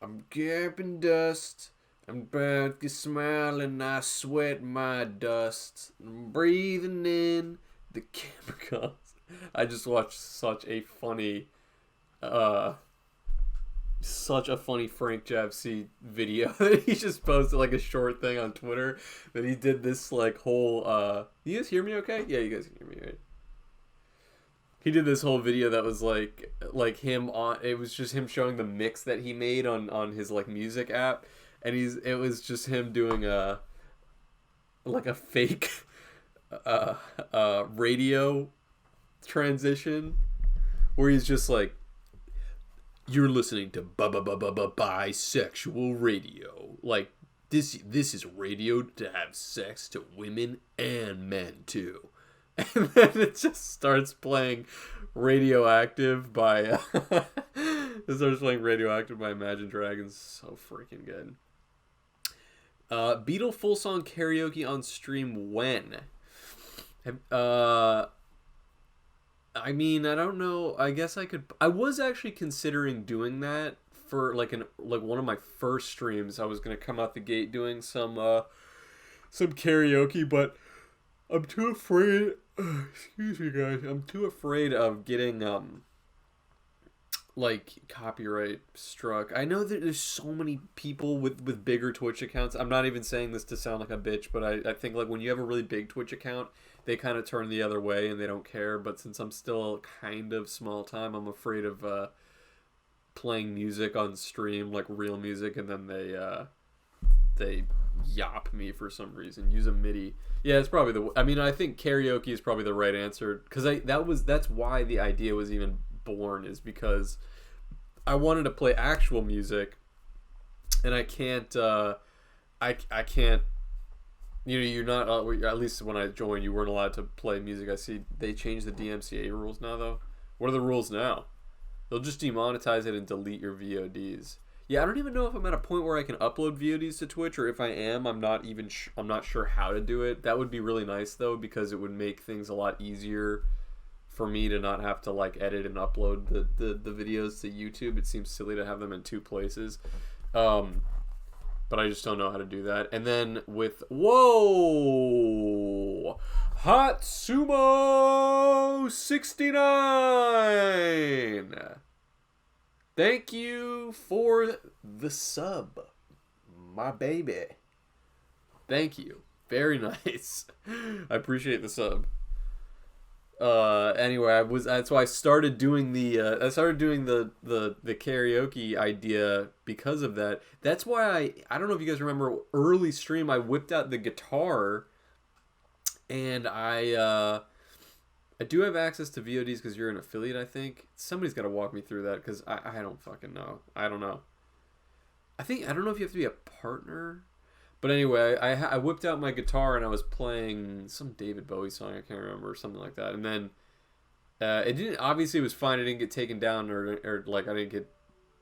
I'm gapping dust. I'm about to smile and I sweat my dust. I'm breathing in the chemicals. I just watched uh, such a funny Frank Javc video that he just posted like a short thing on Twitter that he did this like whole. You guys hear me okay? Yeah, you guys can hear me right. He did this whole video that was like him on. It was just him showing the mix that he made on his like music app, and it was just him doing a like a fake uh radio transition where he's just like, you're listening to bisexual radio, like this is radio to have sex to women and men too. And then it just starts playing Radioactive by it starts playing Radioactive by Imagine Dragons. So freaking good. Beetle full song karaoke on stream when? Uh I mean, I don't know. I guess I could. I was actually considering doing that for like one of my first streams. I was gonna come out the gate doing some karaoke, but I'm too afraid. Excuse me, guys. I'm too afraid of getting like copyright struck. I know that there's so many people with bigger Twitch accounts. I'm not even saying this to sound like a bitch, but I think like when you have a really big Twitch account, they kind of turn the other way and they don't care. But since I'm still kind of small time, I'm afraid of playing music on stream, like real music, and then they yop me for some reason. Use a MIDI. Yeah, it's probably the. I mean, I think karaoke is probably the right answer because that's why the idea was even born, is because I wanted to play actual music, and I can't. I can't. You know, you're not. At least when I joined, you weren't allowed to play music. I see they changed the DMCA rules now, though. What are the rules now? They'll just demonetize it and delete your VODs. Yeah, I don't even know if I'm at a point where I can upload VODs to Twitch, or if I am, I'm not sure how to do it. That would be really nice though, because it would make things a lot easier for me to not have to like edit and upload the videos to YouTube. It seems silly to have them in two places. But I just don't know how to do that. And then with whoa, Hot Sumo 69. Thank you for the sub, my baby. Thank you. Very nice. I appreciate the sub. Anyway, that's why I started doing the karaoke idea because of that. That's why I don't know if you guys remember early stream, I whipped out the guitar, and I do have access to VODs because you're an affiliate, I think. Somebody's got to walk me through that because I don't fucking know. I don't know. I don't know if you have to be a partner. But anyway, I whipped out my guitar and I was playing some David Bowie song, I can't remember, or something like that. And then it didn't, obviously it was fine. It didn't get taken down or like I didn't get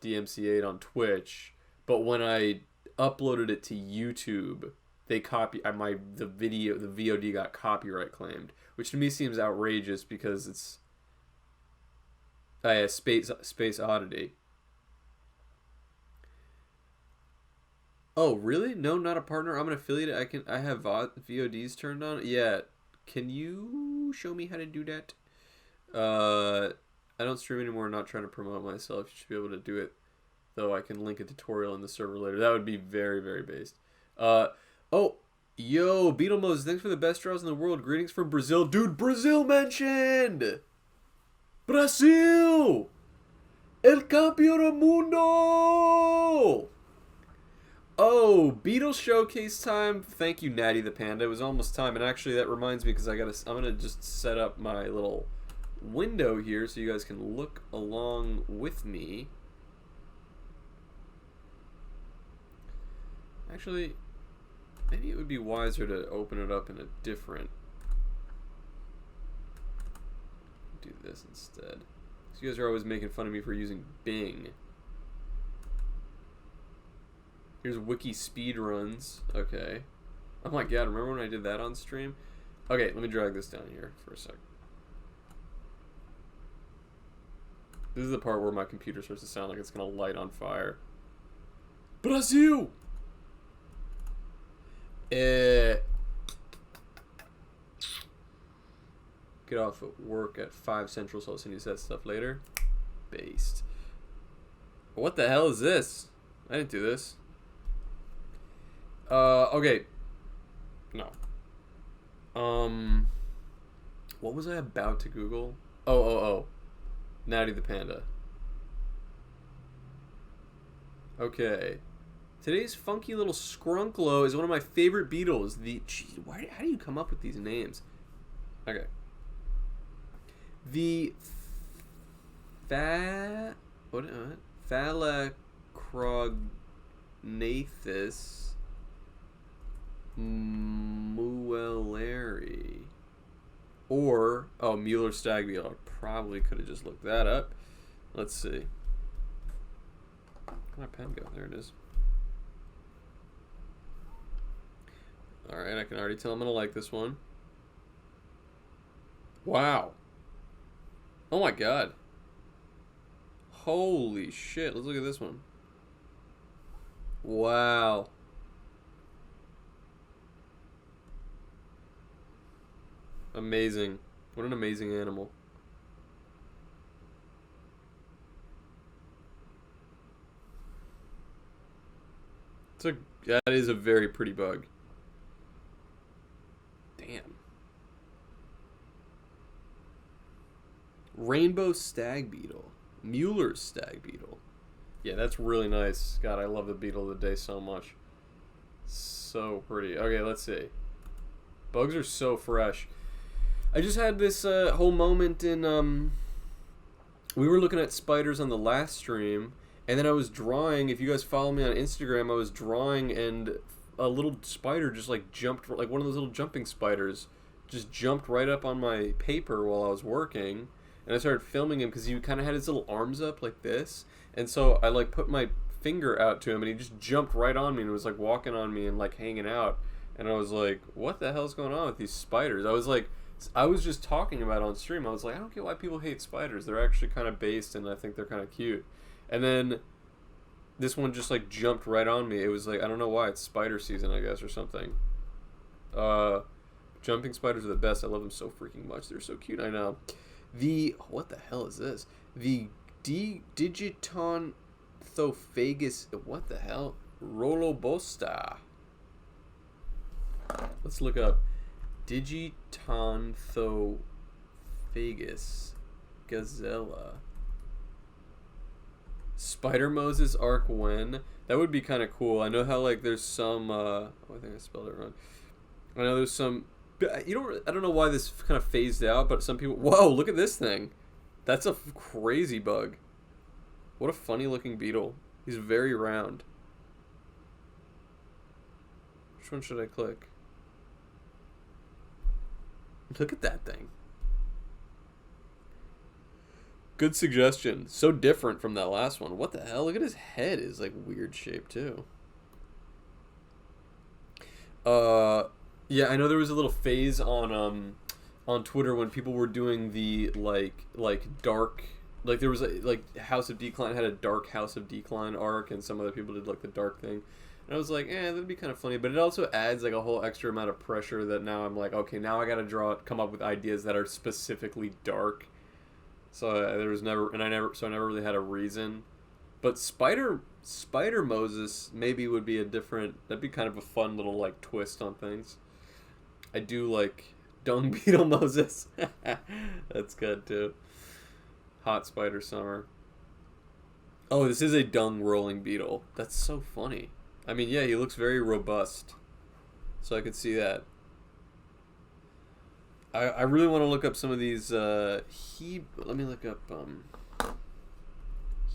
DMCA'd on Twitch. But when I uploaded it to YouTube, they the VOD got copyright claimed, which to me seems outrageous because it's Space Oddity. Oh, really? No, not a partner. I'm an affiliate. I have VODs turned on. Yeah. Can you show me how to do that? I don't stream anymore. I'm not trying to promote myself. You should be able to do it, though. I can link a tutorial in the server later. That would be very, very based. Oh, yo, Beetle Moses, thanks for the best draws in the world. Greetings from Brazil. Dude, Brazil mentioned! Brasil! El campeón del mundo! Oh, Beetle showcase time. Thank you, Natty the Panda. It was almost time. And actually, that reminds me because I'm going to just set up my little window here so you guys can look along with me. Actually, maybe it would be wiser to open it up in a different... Do this instead. So you guys are always making fun of me for using Bing. Here's wiki speedruns. Okay. Oh my god, remember when I did that on stream? Okay, let me drag this down here for a sec. This is the part where my computer starts to sound like it's going to light on fire. Brazil! Get off at work at 5 Central, so I'll send you that stuff later. Based. What the hell is this? I didn't do this. Okay. No. What was I about to Google? Oh. Natty the Panda. Okay. Today's funky little Skrunklo is one of my favorite Beetles. How do you come up with these names? Okay. The Phalacrognathus muelleri. Or, Mueller stag beetle. I probably could have just looked that up. Let's see. Where'd my pen go? There it is. Alright, I can already tell I'm going to like this one. Wow. Oh my god. Holy shit. Let's look at this one. Wow. Amazing. What an amazing animal. That is a very pretty bug. Damn. Rainbow stag beetle. Mueller's stag beetle. Yeah, that's really nice. God, I love the beetle of the day so much. So pretty. Okay, let's see. Bugs are so fresh. I just had this whole moment in, we were looking at spiders on the last stream, and then I was drawing. If you guys follow me on Instagram, I was drawing, and a little spider just like jumped, like one of those little jumping spiders, just jumped right up on my paper while I was working, and I started filming him because he kind of had his little arms up like this, and so I like put my finger out to him, and he just jumped right on me and was like walking on me and like hanging out, and I was like, what the hell's going on with these spiders? I was just talking about it on stream. I was like, I don't get why people hate spiders. They're actually kind of based, and I think they're kind of cute. And then this one just like jumped right on me. It was like, I don't know why. It's spider season, I guess, or something. Jumping spiders are the best. I love them so freaking much. They're so cute. I know. What the hell is this? The Digitonthophagus. What the hell? Rolobosta. Let's look up Digitonthophagus gazella. Spider Moses Arc Wen. That would be kind of cool. I know how like there's some. I think I spelled it wrong. I know there's some. I don't know why this kind of phased out, but some people. Whoa! Look at this thing. That's a crazy bug. What a funny looking beetle. He's very round. Which one should I click? Look at that thing. Good suggestion. So different from that last one. What the hell? Look at his head. Is like weird shape too. Yeah, I know there was a little phase on Twitter when people were doing the like dark, like there was like House of Decline had a dark House of Decline arc, and some other people did like the dark thing. And I was like, that'd be kind of funny, but it also adds like a whole extra amount of pressure that now I'm like, okay, now I gotta come up with ideas that are specifically dark. So I never really had a reason. But Spider Moses maybe would be that'd be kind of a fun little like twist on things. I do like Dung Beetle Moses. That's good too. Hot Spider Summer. Oh, this is a dung rolling beetle. That's so funny. I mean, yeah, he looks very robust. So I could see that. I really want to look up some of these, let me look up,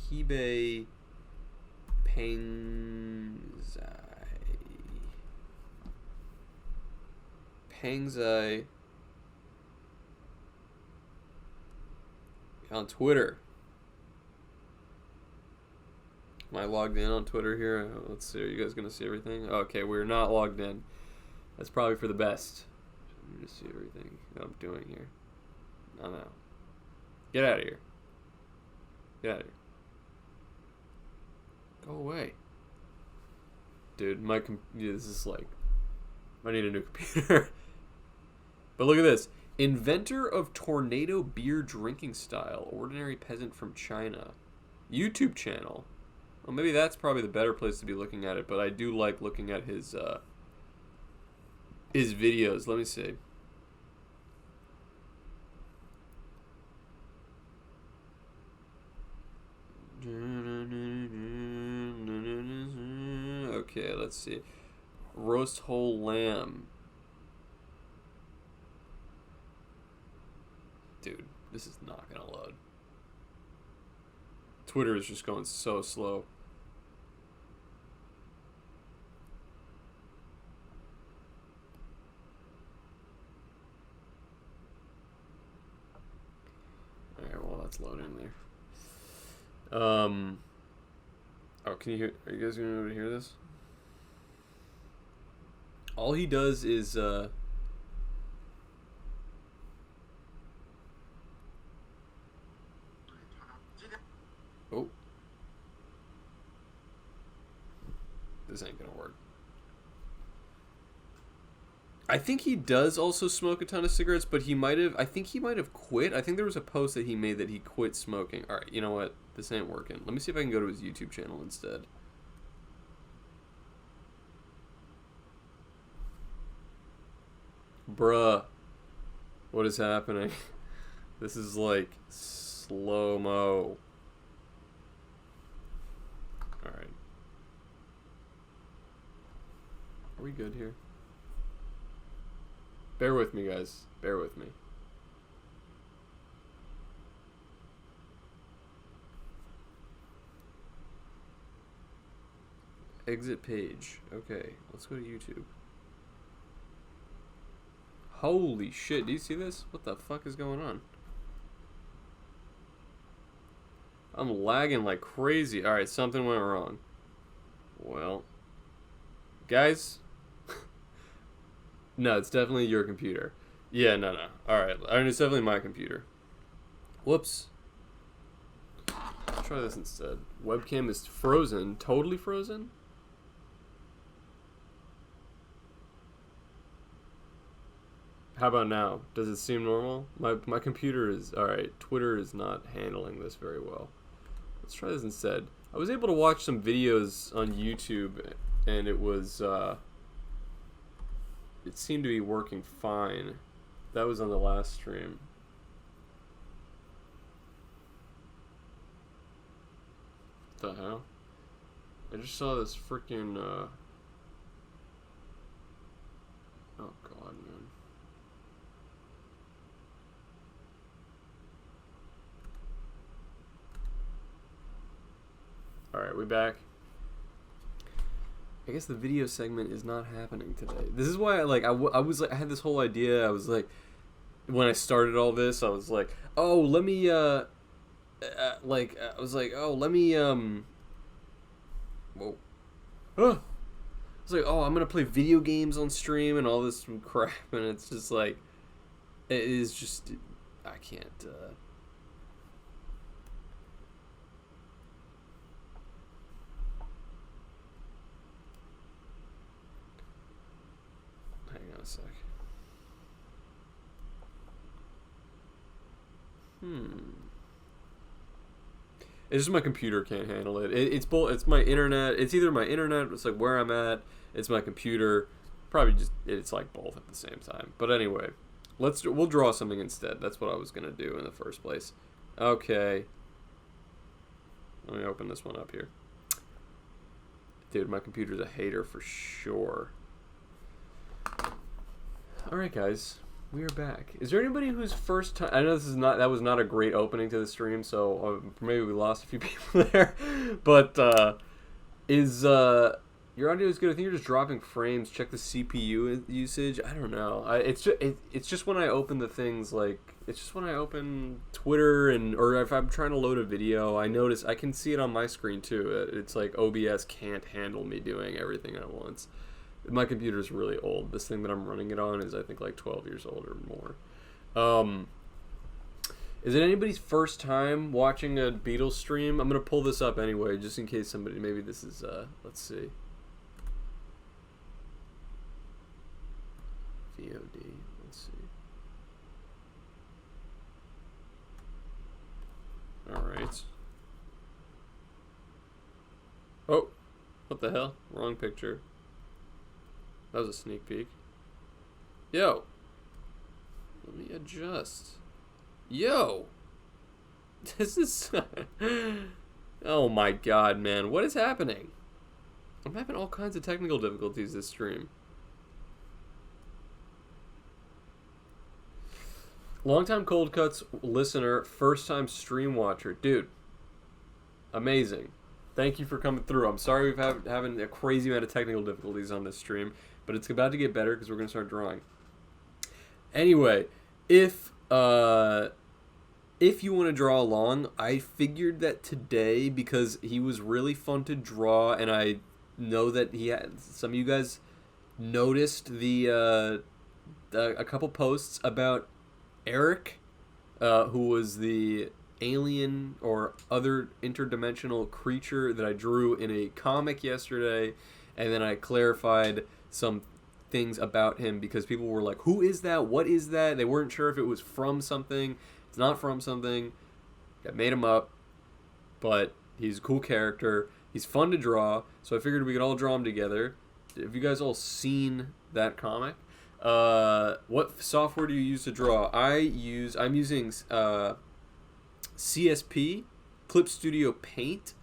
Hebe Pangzai on Twitter. Am I logged in on Twitter here? Let's see. Are you guys going to see everything? Okay, we're not logged in. That's probably for the best. Let me just see everything that I'm doing here. No. Get out of here. Get out of here. Go away. dude. Yeah, this is like, I need a new computer. But look at this. Inventor of tornado beer drinking style. Ordinary peasant from China. YouTube channel. Well, maybe that's probably the better place to be looking at it, but I do like looking at his videos. Let me see. Okay, let's see. Roast whole lamb. Dude, this is not gonna load. Twitter is just going so slow. Alright, well, that's loading there. Oh, can you hear? Are you guys gonna be able to hear this? All he does is oh, this ain't gonna work. I think he does also smoke a ton of cigarettes, but I think he might have quit. I think there was a post that he made that he quit smoking. All right, you know what? This ain't working. Let me see if I can go to his YouTube channel instead. Bruh. What is happening? This is like slow-mo. Alright. Are we good here? Bear with me, guys. Bear with me. Exit page. Okay, let's go to YouTube. Holy shit, do you see this? What the fuck is going on? I'm lagging like crazy. Alright, something went wrong. Well. Guys? No, it's definitely your computer. Yeah, no. Alright, it's definitely my computer. Whoops. Let's try this instead. Webcam is frozen. Totally frozen? How about now? Does it seem normal? My computer is... Alright, Twitter is not handling this very well. Let's try this instead. I was able to watch some videos on YouTube, and it was... it seemed to be working fine. That was on the last stream. What the hell? I just saw this freaking... Oh, God, man. Alright, we back. I guess the video segment is not happening today. This is why I had this whole idea. I was like, when I started all this, I was like, oh, let me, whoa. I was like, oh, I'm gonna play video games on stream and all this crap, and it's just like, it is just, I can't, hang on a sec. It's just my computer can't handle it. It's both. It's my internet. It's either my internet. It's like where I'm at. It's my computer. Probably just it's like both at the same time. But anyway, we'll draw something instead. That's what I was gonna do in the first place. Okay. Let me open this one up here. Dude, my computer's a hater for sure. All right, guys. We are back. Is there anybody whose first time... I know that was not a great opening to the stream, so maybe we lost a few people there. But your audio is good? I think you're just dropping frames. Check the CPU usage. I don't know. It's just when I open the things like... It's just when I open Twitter or if I'm trying to load a video, I notice... I can see it on my screen too. It's like OBS can't handle me doing everything at once. My computer's really old. This thing that I'm running it on is, I think, like 12 years old or more. Is it anybody's first time watching a Beetle stream? I'm going to pull this up anyway, just in case somebody... Maybe this is... let's see. D. Let's see. All right. Oh, what the hell? Wrong picture. That was a sneak peek. Yo. Let me adjust. Yo. This is... Oh my god, man. What is happening? I'm having all kinds of technical difficulties this stream. Longtime Cold Cuts listener, first time stream watcher. Dude. Amazing. Thank you for coming through. I'm sorry we've having a crazy amount of technical difficulties on this stream, but it's about to get better because we're going to start drawing. Anyway, if you want to draw along, I figured that today, because he was really fun to draw, and I know that some of you guys noticed a couple posts about Eric, who was the alien or other interdimensional creature that I drew in a comic yesterday, and then I clarified some things about him because people were like, who is that? What is that? They weren't sure if it was from something. It's not from something. I made him up, but he's a cool character. He's fun to draw, so I figured we could all draw him together. Have you guys all seen that comic? What software do you use to draw? I'm using CSP, Clip Studio Paint,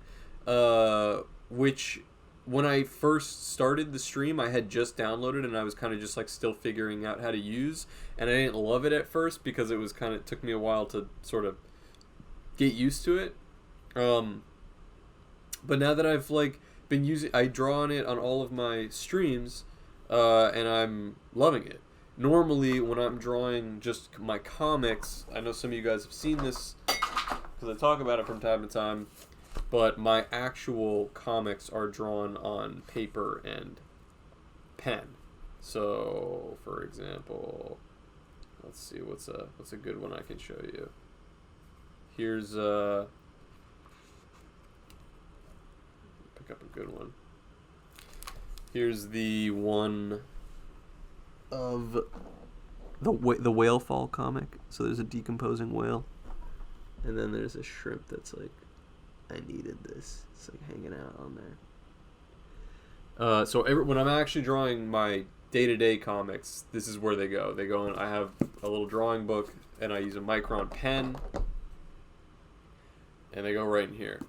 which when I first started the stream, I had just downloaded and I was kind of just like still figuring out how to use, and I didn't love it at first because it was took me a while to sort of get used to it. But now that I've been using, I draw on it on all of my streams, and I'm loving it. Normally, when I'm drawing just my comics, I know some of you guys have seen this because I talk about it from time to time, but my actual comics are drawn on paper and pen. So, for example, let's see, what's a good one I can show you. Here's pick up a good one. Here's the one of the whale fall comic. So there's a decomposing whale, and then there's a shrimp that's like, I needed this. It's like hanging out on there. So when I'm actually drawing my day-to-day comics, this is where they go. They go in. I have a little drawing book, and I use a Micron pen, and they go right in here.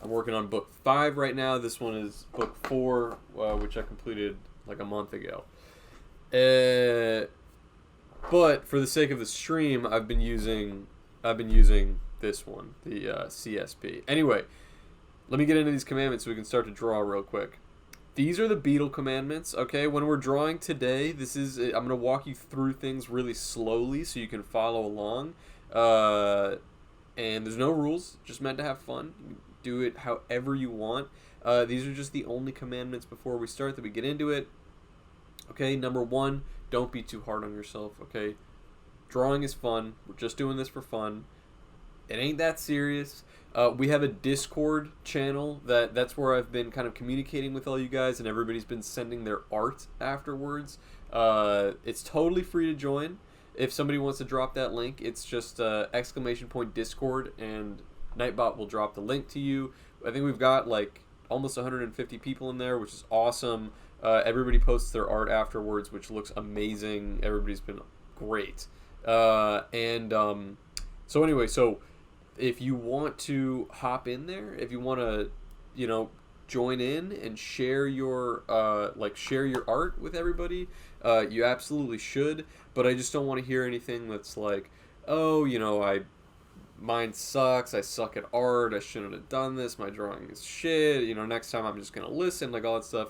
I'm working on book 5 right now. This one is book 4, which I completed like a month ago. But for the sake of the stream, I've been using this one, the CSP. Anyway, let me get into these commandments so we can start to draw real quick. These are the Beetle commandments, okay? When we're drawing today, I'm going to walk you through things really slowly so you can follow along. And there's no rules, just meant to have fun. You can do it however you want. These are just the only commandments before we start that we get into it. Okay, number 1, don't be too hard on yourself, okay? Drawing is fun. We're just doing this for fun. It ain't that serious. We have a Discord channel that's where I've been kind of communicating with all you guys, and everybody's been sending their art afterwards. It's totally free to join. If somebody wants to drop that link, it's just ! Discord, and Nightbot will drop the link to you. I think we've got like almost 150 people in there, which is awesome. Everybody posts their art afterwards, which looks amazing. Everybody's been great. So anyway, so if you want to hop in there, if you want to, join in and share your art with everybody, you absolutely should. But I just don't want to hear anything that's like, oh, mine sucks, I suck at art, I shouldn't have done this, my drawing is shit, next time I'm just gonna listen, like all that stuff.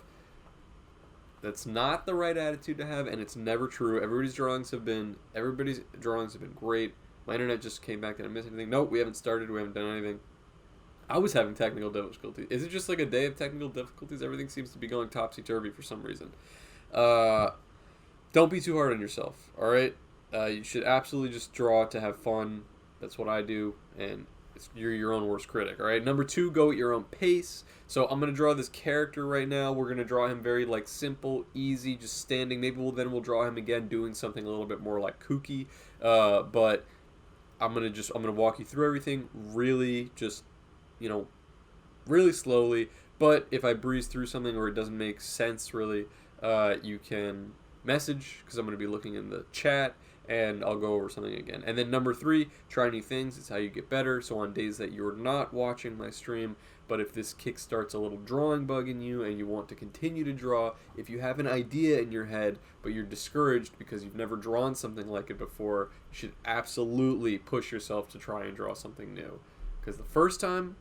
That's not the right attitude to have, and it's never true. Everybody's drawings have been great. My internet just came back. Did I miss anything? Nope, we haven't started. We haven't done anything. I was having technical difficulties. Is it just like a day of technical difficulties? Everything seems to be going topsy-turvy for some reason. Don't be too hard on yourself, all right? You should absolutely just draw to have fun. That's what I do, and You're your own worst critic. All right. Number 2, go at your own pace. So I'm gonna draw this character right now. We're gonna draw him very like simple, easy, just standing. Maybe we'll draw him again doing something a little bit more like kooky. But I'm gonna walk you through everything really just, you know, really slowly. But if I breeze through something or it doesn't make sense really, you can message, because I'm going to be looking in the chat, and I'll go over something again. And then number 3, try new things. It's how you get better. So on days that you're not watching my stream, but if this kickstarts a little drawing bug in you and you want to continue to draw, if you have an idea in your head but you're discouraged because you've never drawn something like it before, you should absolutely push yourself to try and draw something new. Because the first time,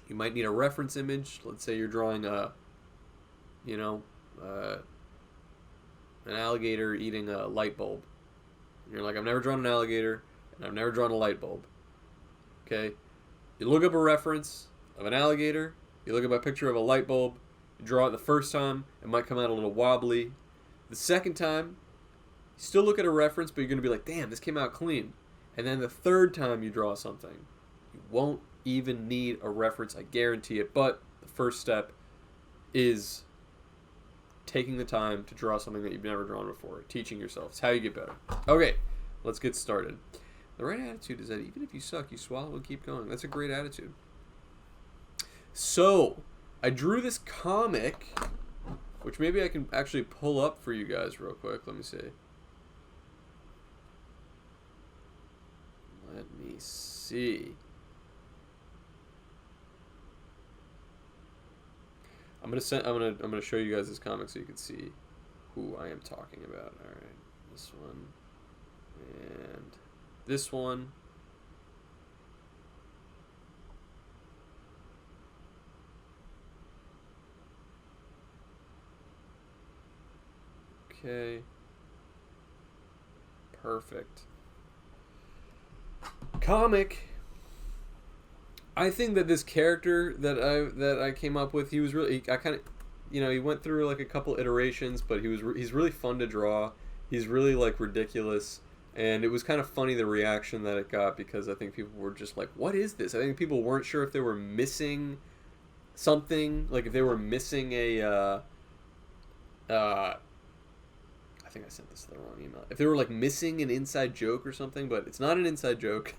you might need a reference image. Let's say you're drawing an alligator eating a light bulb. And you're like, I've never drawn an alligator, and I've never drawn a light bulb. Okay? You look up a reference of an alligator, you look up a picture of a light bulb, you draw it the first time, it might come out a little wobbly. The second time, you still look at a reference, but you're going to be like, damn, this came out clean. And then the third time you draw something, you won't even need a reference, I guarantee it. But the first step is taking the time to draw something that you've never drawn before. Teaching yourself. It's how you get better. Okay, let's get started. The right attitude is that even if you suck, you swallow and keep going. That's a great attitude. So, I drew this comic, which maybe I can actually pull up for you guys real quick. Let me see. Let me see. I'm gonna show you guys this comic so you can see who I am talking about. All right, this one and this one. Okay. Perfect. Comic. I think that this character that I came up with, he was really, I kind of, he went through like a couple iterations, but he's really fun to draw. He's really like ridiculous, and it was kind of funny the reaction that it got, because I think people were just like, what is this? I think people weren't sure if they were missing something, like if they were missing a I think I sent this to the wrong email. If they were like missing an inside joke or something, but it's not an inside joke.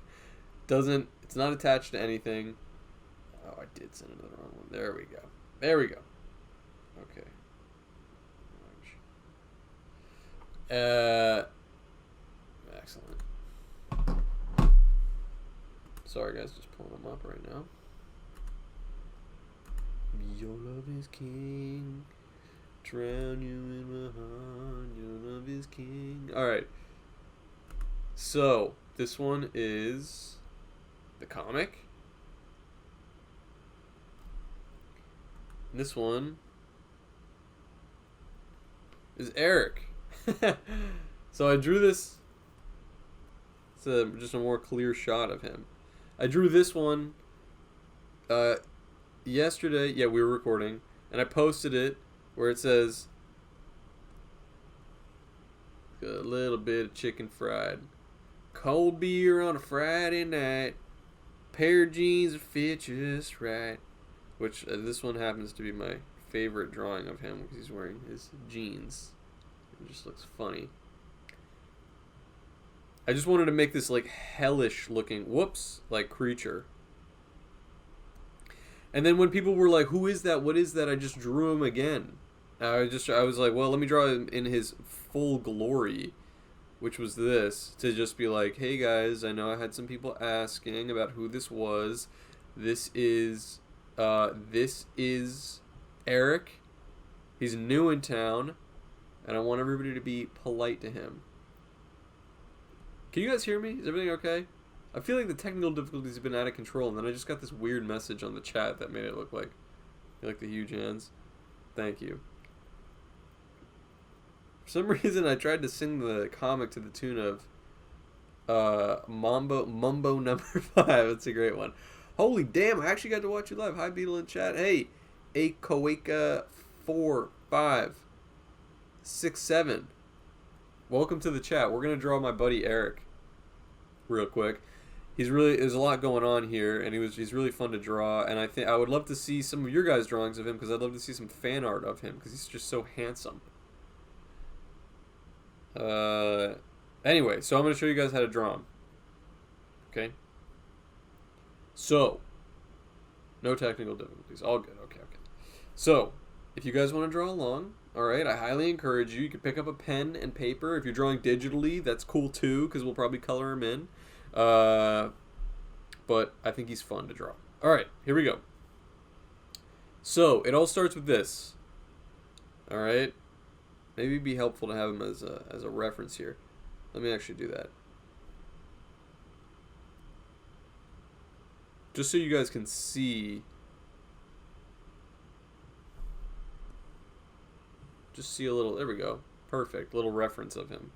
It's not attached to anything. Oh, I did send it to the wrong one. There we go. There we go. Okay. Excellent. Sorry guys, just pulling them up right now. Your love is king. Drown you in my heart. Your love is king. Alright. So, this one is the comic. This one is Eric. So I drew this. It's just a more clear shot of him. I drew this one yesterday. Yeah, we were recording. And I posted it where it says, a little bit of chicken fried. Cold beer on a Friday night. Pair of jeans that fit just right. Which, this one happens to be my favorite drawing of him, because he's wearing his jeans. It just looks funny. I just wanted to make this, like, hellish looking, like, creature. And then when people were like, who is that? What is that? I just drew him again. I was like, well, let me draw him in his full glory, which was this, to just be like, hey guys, I know I had some people asking about who this was. This is Eric. He's new in town, and I want everybody to be polite to him. Can you guys hear me? Is everything okay? I feel like the technical difficulties have been out of control, and then I just got this weird message on the chat that made it look like the huge hands. Thank you. For some reason, I tried to sing the comic to the tune of Mumbo number 5. It's a great one. Holy damn, I actually got to watch you live. Hi, Beetle in chat. Hey, Akoeka 4, 5, 6, 7. Welcome to the chat. We're going to draw my buddy Eric real quick. there's a lot going on here, and he's really fun to draw. And I think I would love to see some of your guys' drawings of him because I'd love to see some fan art of him because he's just so handsome. Anyway, so I'm gonna show you guys how to draw him. Okay. So, no technical difficulties. All good. Okay. So, if you guys want to draw along, all right, I highly encourage you. You can pick up a pen and paper. If you're drawing digitally, that's cool too, because we'll probably color him in. But I think he's fun to draw. All right, here we go. So, it all starts with this. All right. Maybe it'd be helpful to have him as a reference here. Let me actually do that. Just so you guys can see. Just see a little, there we go. Perfect. Little reference of him.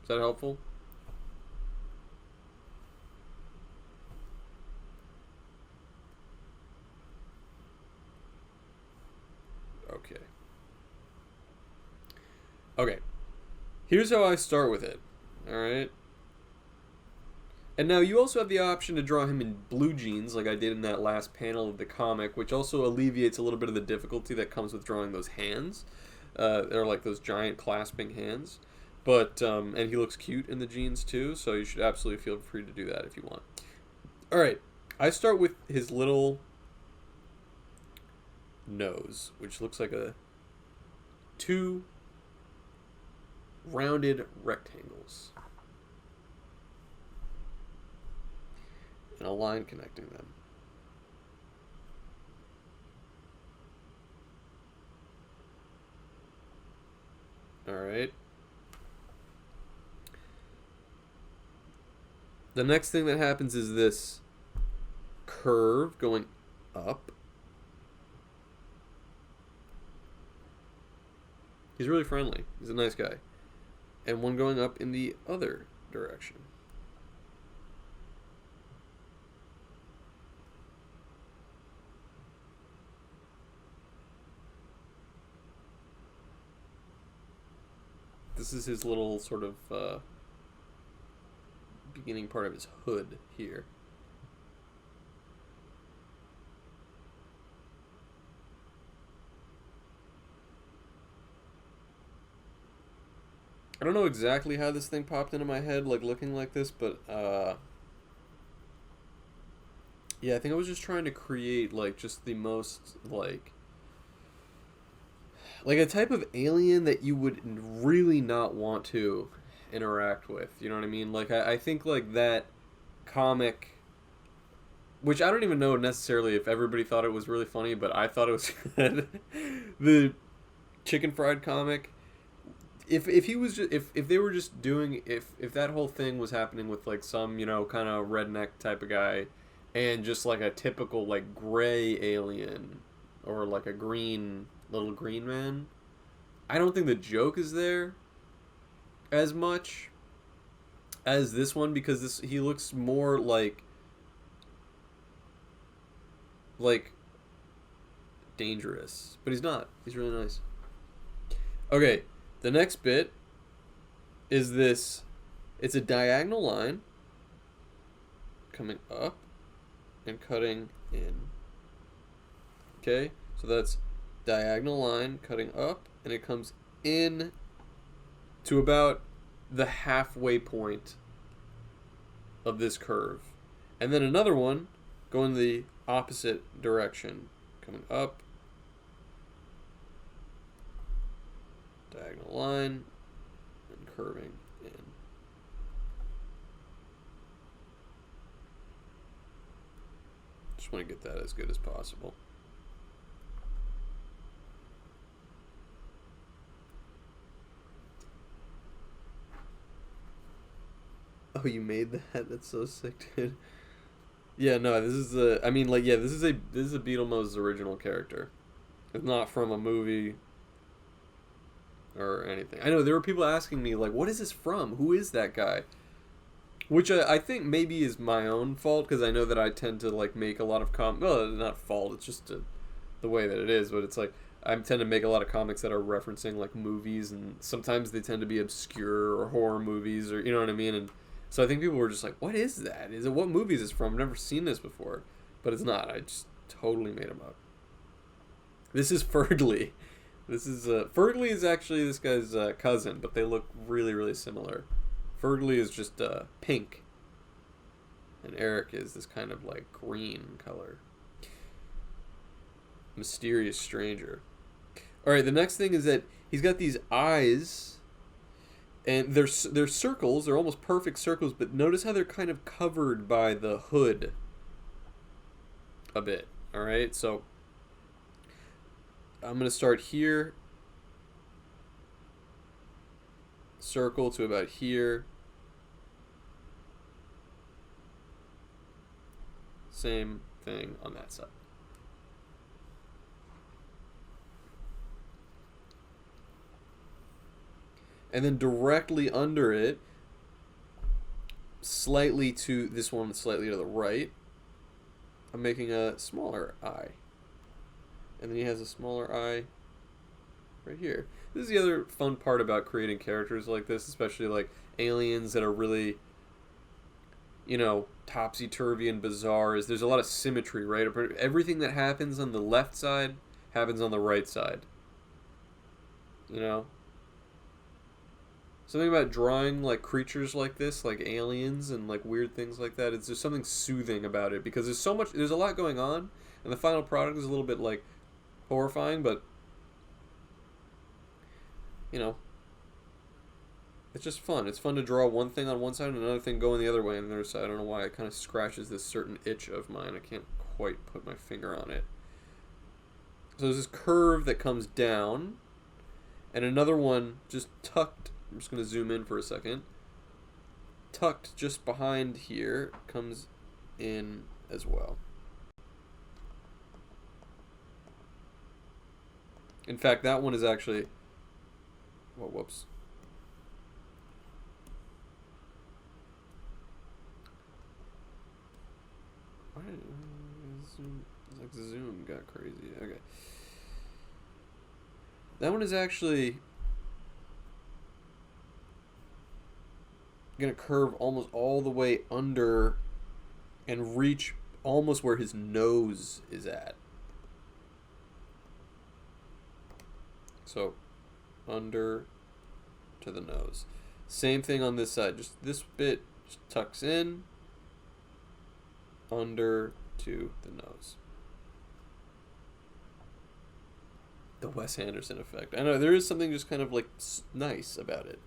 Is that helpful? Okay. Okay. Here's how I start with it. Alright? And now you also have the option to draw him in blue jeans like I did in that last panel of the comic, which also alleviates a little bit of the difficulty that comes with drawing those hands. They're like those giant clasping hands. But, and he looks cute in the jeans too, so you should absolutely feel free to do that if you want. Alright, I start with his little nose, which looks like two rounded rectangles. And a line connecting them. Alright. The next thing that happens is this curve going up. He's really friendly. He's a nice guy. And one going up in the other direction. This is his little sort of beginning part of his hood here. I don't know exactly how this thing popped into my head, like looking like this, but yeah, I think I was just trying to create like just the most like a type of alien that you would really not want to interact with. You know what I mean? Like, I think, like, that comic, which I don't even know necessarily if everybody thought it was really funny, but I thought it was good. The chicken fried comic. If he was just, if they were just doing, if that whole thing was happening with, like, some, you know, kind of redneck type of guy, and just, like, a typical, like, gray alien, or, like, a little green man, I don't think the joke is there as much as this one, because he looks more like dangerous, but he's not. He's really nice. Okay, the next bit is this. It's a diagonal line coming up and cutting in. Okay, so that's diagonal line cutting up, and it comes in to about the halfway point of this curve. And then another one going the opposite direction, coming up, diagonal line, and curving in. Just want to get that as good as possible. Oh, you made that? That's so sick, dude. Yeah, no, this is a. I mean, like, yeah, this is a Beetlemo's original character. It's not from a movie or anything. I know there were people asking me, like, what is this from? Who is that guy? Which I think maybe is my own fault, because I know that I tend to, like, make a lot of well, not fault, it's just the way that it is, but it's like, I tend to make a lot of comics that are referencing like movies, and sometimes they tend to be obscure or horror movies, or you know what I mean. And so I think people were just like, "What is that? Is it what movie is this from? I've never seen this before." But it's not. I just totally made them up. This is Fergly. This is Fergly is actually this guy's cousin, but they look really really similar. Fergly is just pink, and Eric is this kind of like green color. Mysterious stranger. All right, the next thing is that he's got these eyes, and they're circles. They're almost perfect circles, but notice how they're kind of covered by the hood a bit. All right, so I'm gonna start here, circle to about here. Same thing on that side. And then directly under it, slightly to this one, slightly to the right, I'm making a smaller eye. And then he has a smaller eye right here. This is the other fun part about creating characters like this, especially like aliens that are really, you know, topsy-turvy and bizarre, is there's a lot of symmetry, right? Everything that happens on the left side happens on the right side. You know? Something about drawing like creatures like this, like aliens and like weird things like that. It's just something soothing about it because there's a lot going on, and the final product is a little bit like horrifying, but you know, it's just fun. It's fun to draw one thing on one side and another thing going the other way on the other side. I don't know why it kind of scratches this certain itch of mine. I can't quite put my finger on it. So there's this curve that comes down, and another one just tucked. I'm just going to zoom in for a second. Tucked just behind here comes in as well. In fact, that one is actually... Well, whoops. Why did zoom? It's like zoom got crazy. Okay. That one is actually... gonna curve almost all the way under and reach almost where his nose is at. So under to the nose. Same thing on this side. Just this bit just tucks in under to the nose. The Wes Anderson effect. I know there is something just kind of like nice about it.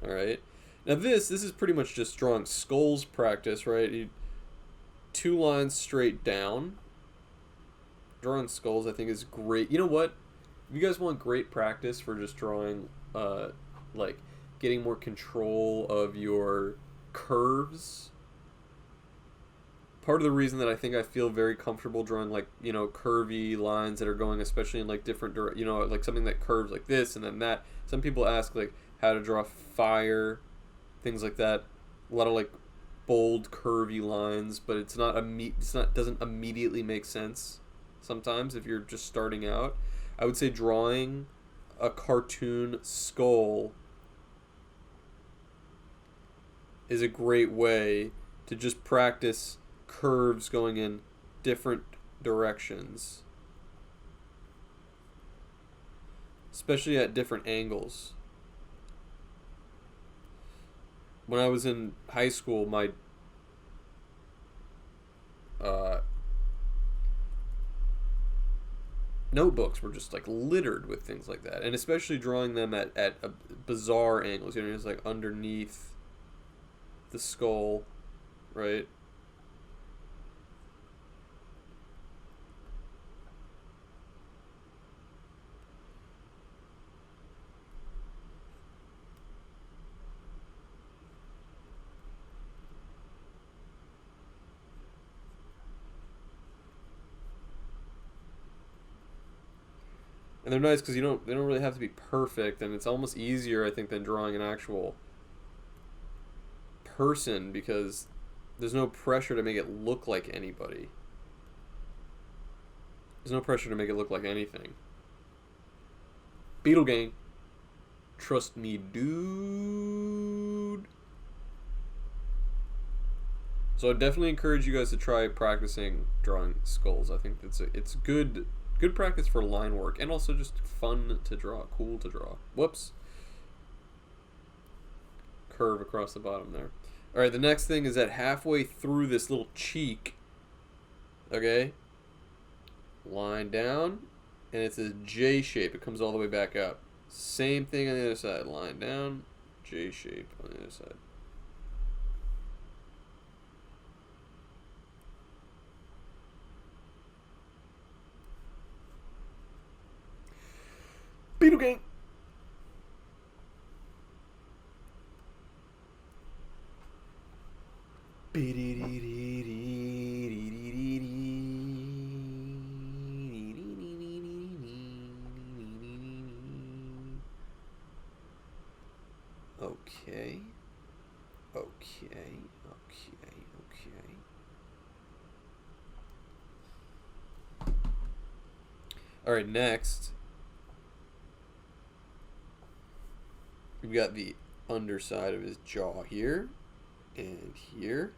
All right. Now this is pretty much just drawing skulls practice, right? Two lines straight down. Drawing skulls, I think, is great. You know what? If you guys want great practice for just drawing, like, getting more control of your curves, part of the reason that I think I feel very comfortable drawing, like, you know, curvy lines that are going especially in, like, different, you know, like something that curves like this and then that. Some people ask, like, how to draw fire, things like that. A lot of like bold curvy lines, but it's not doesn't immediately make sense sometimes if you're just starting out. I would say drawing a cartoon skull is a great way to just practice curves going in different directions, especially at different angles. When I was in high school, my notebooks were just like littered with things like that, and especially drawing them at bizarre angles. You know, just like underneath the skull, right? And they're nice because they don't really have to be perfect, and it's almost easier, I think, than drawing an actual person because there's no pressure to make it look like anybody. There's no pressure to make it look like anything. Beetle gang. Trust me, dude. So I definitely encourage you guys to try practicing drawing skulls. I think it's good practice for line work and also just fun to draw, cool to draw. Whoops. Curve across the bottom there. All right, the next thing is that halfway through this little cheek, okay, line down, and it's a J shape. It comes all the way back up. Same thing on the other side. Line down, J shape on the other side. Beetle gang. Okay. All right, next we've got the underside of his jaw here and here.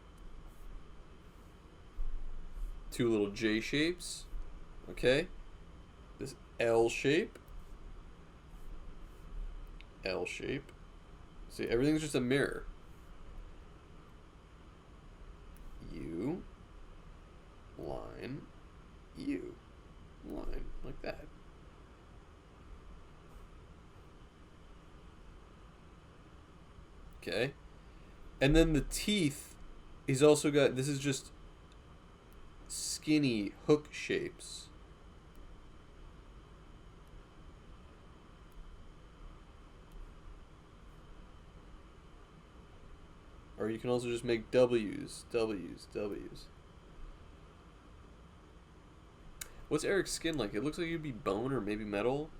Two little J shapes. Okay. This L shape. L shape. See, everything's just a mirror. U. Line. U. Line. Like that. Okay. And then the teeth, he's also got, this is just skinny hook shapes. Or you can also just make W's. What's Eric's skin like? It looks like it'd be bone or maybe metal.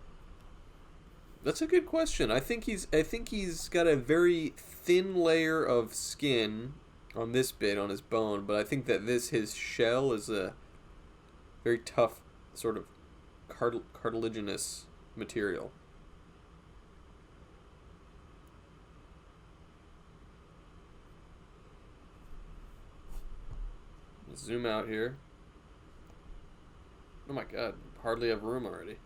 That's a good question. I think he's got a very thin layer of skin on this bit on his bone, but I think that his shell is a very tough sort of cartilaginous material. Let's zoom out here. Oh my god, hardly have room already.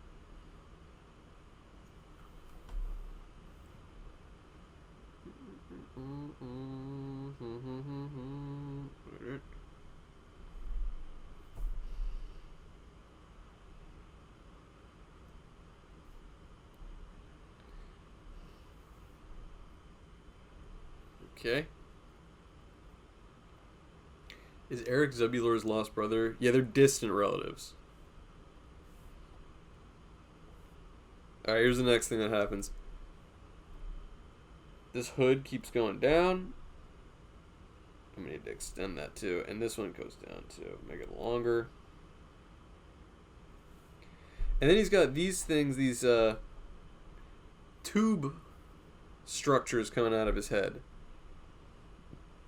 Okay. Is Eric Zebulor's lost brother? Yeah, they're distant relatives. Alright, here's the next thing that happens. This hood keeps going down. I'm gonna need to extend that too. And this one goes down too. Make it longer. And then he's got these things, these tube structures coming out of his head.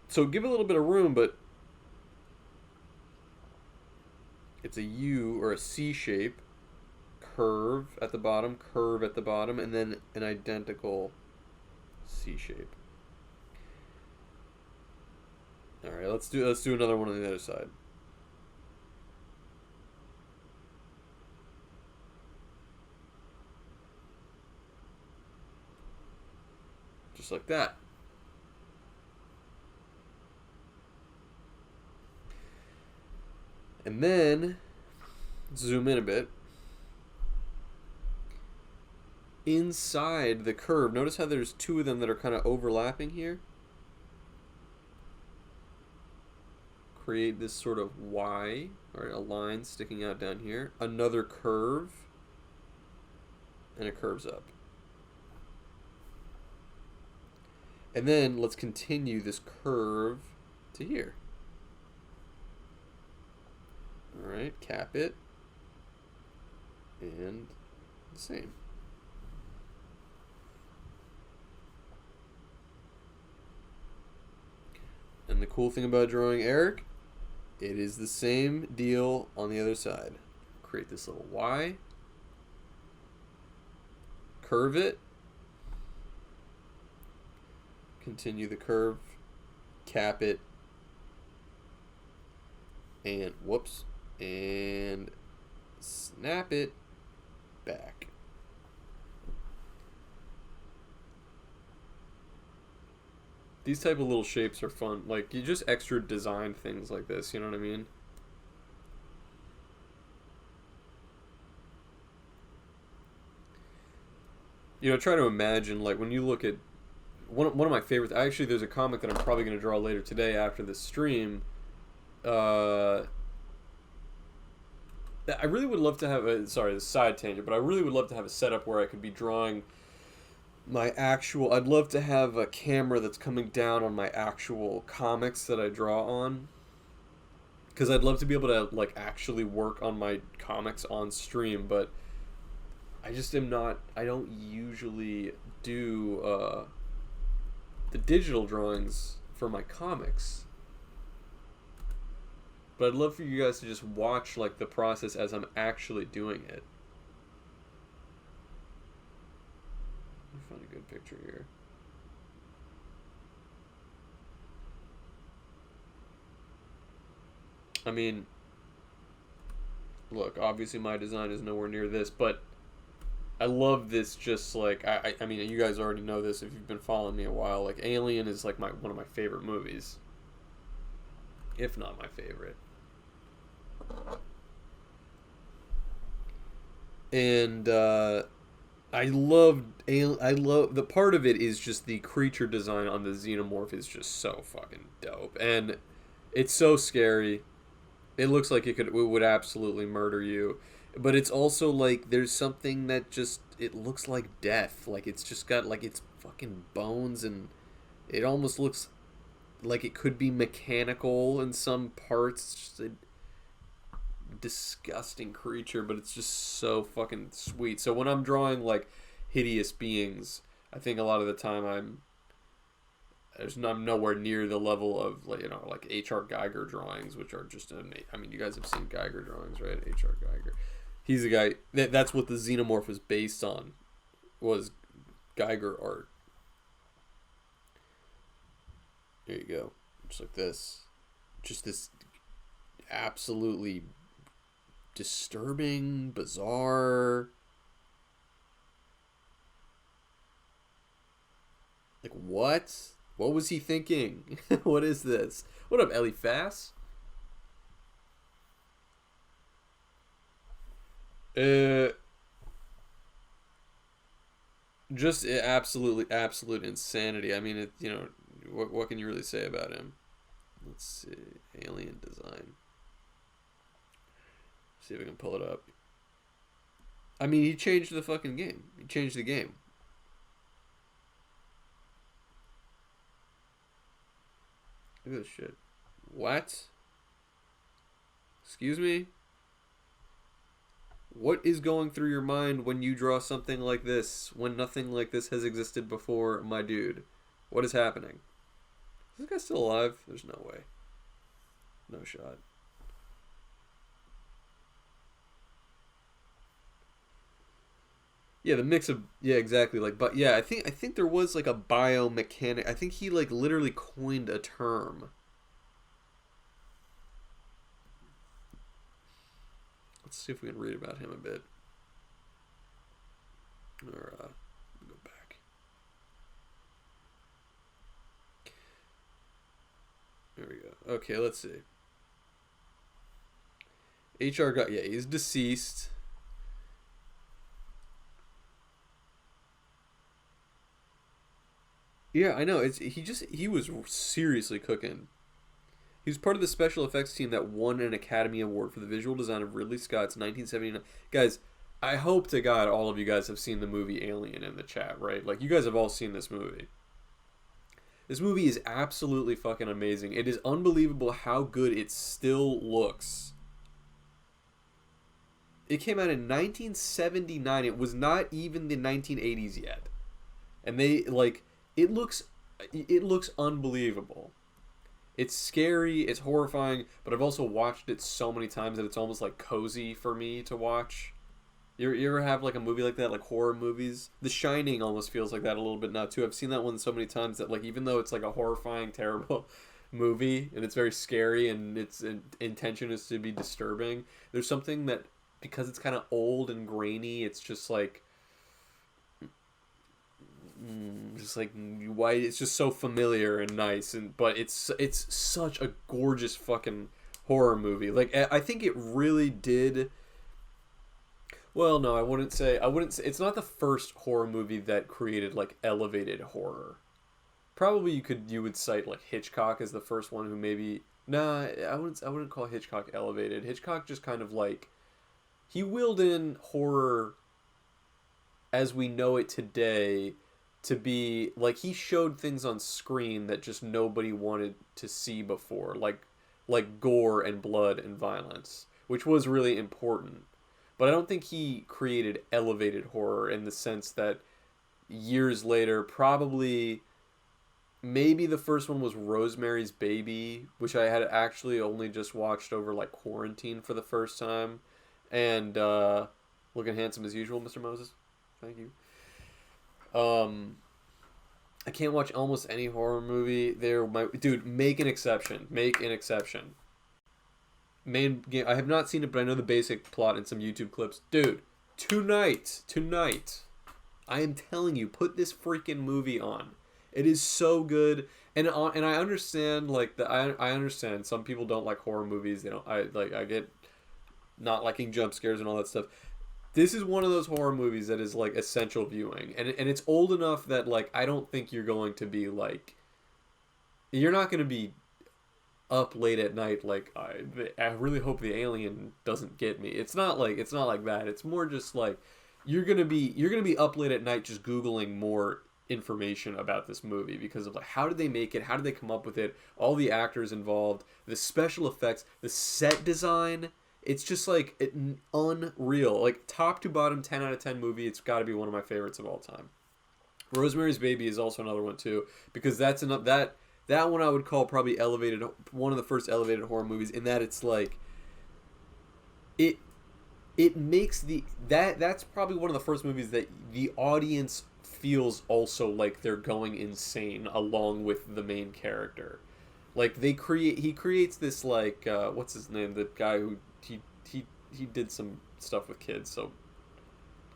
So give it a little bit of room, but it's a U or a C shape. Curve at the bottom, and then an identical C shape. All right, let's do another one on the other side. Just like that. And then zoom in a bit. Inside the curve, notice how there's two of them that are kind of overlapping here. Create this sort of Y, or a line sticking out down here. Another curve, and it curves up. And then let's continue this curve to here. Alright, cap it. And the same. And the cool thing about drawing Eric, it is the same deal on the other side. Create this little Y. curve it. Continue the curve. Cap it. And whoops. And snap it back. These type of little shapes are fun. Like, you just extra design things like this, you know what I mean? You know, try to imagine, like, when you look at one of my favorites. Actually, there's a comic that I'm probably going to draw later today after this stream. I really would love to have a, sorry, this side tangent, but I really would love to have a setup where I could be drawing my actual, I'd love to have a camera that's coming down on my actual comics that I draw on. Because I'd love to be able to, like, actually work on my comics on stream, but I just am not, I don't usually do the digital drawings for my comics. But I'd love for you guys to just watch, like, the process as I'm actually doing it. Let me find a good picture here. I mean, look, obviously my design is nowhere near this, but I love this. Just like I mean, you guys already know this if you've been following me a while. Like, Alien is like one of my favorite movies, if not my favorite. And I love the part of it is just the creature design on the xenomorph is just so fucking dope, and it's so scary. It looks like it would absolutely murder you. But it's also like there's something that just, it looks like death. Like, it's just got like its fucking bones, and it almost looks like it could be mechanical in some parts. It's just a disgusting creature, but it's just so fucking sweet. So when I'm drawing like hideous beings, I think a lot of the time I'm nowhere near the level of, like, you know, like H.R. Geiger drawings, which are just amazing. I mean, you guys have seen Geiger drawings, right? H.R. Geiger. He's the guy that's what the xenomorph was based on, was Geiger art. There you go. Just like this. Just this absolutely disturbing, bizarre. Like, what? What was he thinking? What is this? What up, Ellie Fass? Just absolute insanity. I mean, you know, what can you really say about him? Let's see, alien design. See if we can pull it up. I mean, he changed the fucking game. He changed the game. Look at this shit. What? Excuse me? What is going through your mind when you draw something like this, when nothing like this has existed before, my dude? What is happening? Is this guy still alive? There's no way. No shot. Yeah, the mix of, yeah, exactly, like, but yeah, I think there was like a biomechanic. I think he like literally coined a term. Let's see if we can read about him a bit. Or go back. There we go. Okay, let's see. HR got, yeah, he's deceased. Yeah, I know. He was seriously cooking. He was part of the special effects team that won an Academy Award for the visual design of Ridley Scott's 1979. Guys, I hope to God all of you guys have seen the movie Alien in the chat, right? Like, you guys have all seen this movie. This movie is absolutely fucking amazing. It is unbelievable how good it still looks. It came out in 1979. It was not even the 1980s yet. And they, like, it looks unbelievable. It's scary, it's horrifying, but I've also watched it so many times that it's almost like cozy for me to watch. You ever have like a movie like that, like horror movies? The Shining almost feels like that a little bit now too. I've seen that one so many times that like even though it's like a horrifying, terrible movie and it's very scary and its intention is to be disturbing, there's something that because it's kind of old and grainy, it's just like white. It's just so familiar and nice, and but it's such a gorgeous fucking horror movie. Like I think it really did. Well, no, I wouldn't say. It's not the first horror movie that created like elevated horror. Probably you would cite like Hitchcock as the first one who maybe. Nah, I wouldn't call Hitchcock elevated. Hitchcock just kind of like he wheeled in horror as we know it today to be like he showed things on screen that just nobody wanted to see before, like gore and blood and violence, which was really important. But I don't think he created elevated horror in the sense that years later, probably maybe the first one was Rosemary's Baby, which I had actually only just watched over like quarantine for the first time, and looking handsome as usual, Mr. Moses. Thank you. I can't watch almost any horror movie. Dude, make an exception. Make an exception. Main game. I have not seen it, but I know the basic plot in some YouTube clips. Dude, tonight, I am telling you, put this freaking movie on. It is so good, and I understand I understand some people don't like horror movies. They don't. I get not liking jump scares and all that stuff. This is one of those horror movies that is like essential viewing, and it's old enough that like I don't think you're going to be like, you're not going to be up late at night like I really hope the alien doesn't get me. It's not like that. It's more just like you're gonna be up late at night just Googling more information about this movie because of like how did they make it, how did they come up with it, all the actors involved, the special effects, the set design. It's just like unreal. Like top to bottom, 10 out of 10 movie. It's got to be one of my favorites of all time. Rosemary's Baby is also another one too, because that's enough. That one I would call probably elevated, one of the first elevated horror movies. In that it's like it makes that's probably one of the first movies that the audience feels also like they're going insane along with the main character. Like he creates this like what's his name? The guy who he did some stuff with kids, so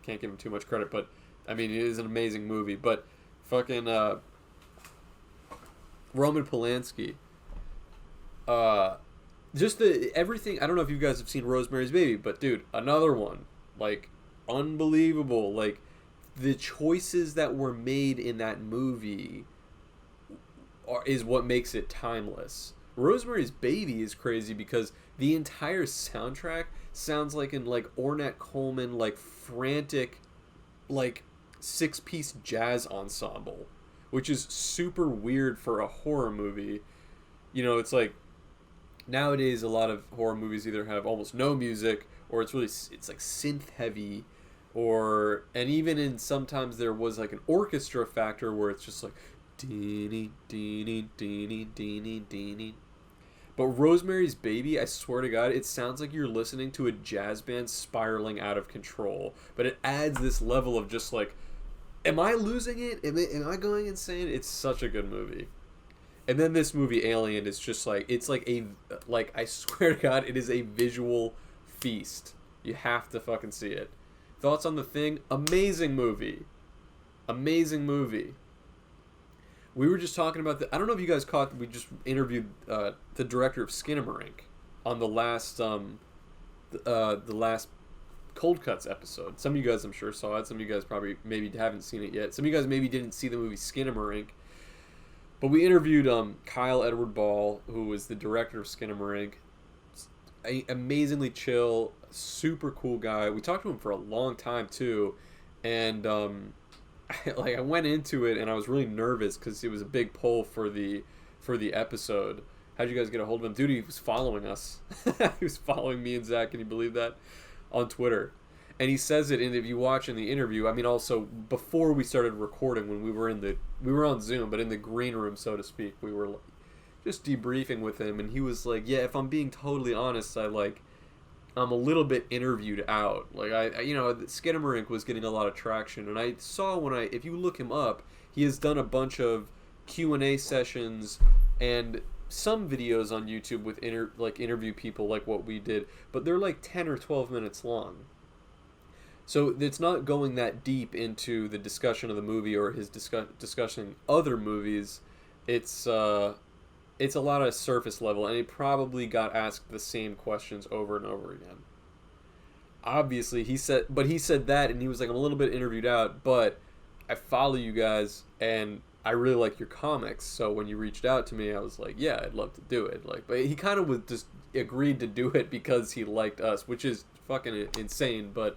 can't give him too much credit. But I mean, it is an amazing movie. But fucking Roman Polanski, just everything. I don't know if you guys have seen Rosemary's Baby, but dude, another one like unbelievable. Like the choices that were made in that movie is what makes it timeless. Rosemary's Baby is crazy because the entire soundtrack sounds like in like Ornette Coleman like frantic like 6-piece jazz ensemble, which is super weird for a horror movie. You know, it's like nowadays a lot of horror movies either have almost no music or it's like synth heavy, or and even in sometimes there was like an orchestra factor where it's just like deeny deeny deeny deeny deeny. But Rosemary's Baby, I swear to God, it sounds like you're listening to a jazz band spiraling out of control. But it adds this level of just like, am I losing it? Am I going insane? It's such a good movie. And then this movie, Alien, is just like, it's like I swear to God, it is a visual feast. You have to fucking see it. Thoughts on The Thing? Amazing movie. Amazing movie. We were just talking about I don't know if you guys caught. We just interviewed the director of Skinamarink on the last Cold Cuts episode. Some of you guys, I'm sure, saw it. Some of you guys probably maybe haven't seen it yet. Some of you guys maybe didn't see the movie Skinamarink. But we interviewed Kyle Edward Ball, who was the director of Skinamarink. Amazingly chill, super cool guy. We talked to him for a long time too, and I went into it and I was really nervous because it was a big poll for the episode. How'd you guys get a hold of him? Dude, he was following us. He was following me and Zach, can you believe that? On Twitter. And he says it, and if you watch in the interview, I mean also before we started recording, when we were on Zoom, but in the green room, so to speak, we were just debriefing with him, and he was like, yeah, if I'm being totally honest, I'm a little bit interviewed out. Like Skinamarink was getting a lot of traction, and I saw if you look him up, he has done a bunch of Q&A sessions and some videos on YouTube with interview people like what we did, but they're like 10 or 12 minutes long. So it's not going that deep into the discussion of the movie or his discussing other movies. It's it's a lot of surface level, and he probably got asked the same questions over and over again. Obviously, he said that, and he was like, I'm a little bit interviewed out, but I follow you guys, and I really like your comics. So when you reached out to me, I was like, yeah, I'd love to do it. Like, but he kind of was just agreed to do it because he liked us, which is fucking insane. But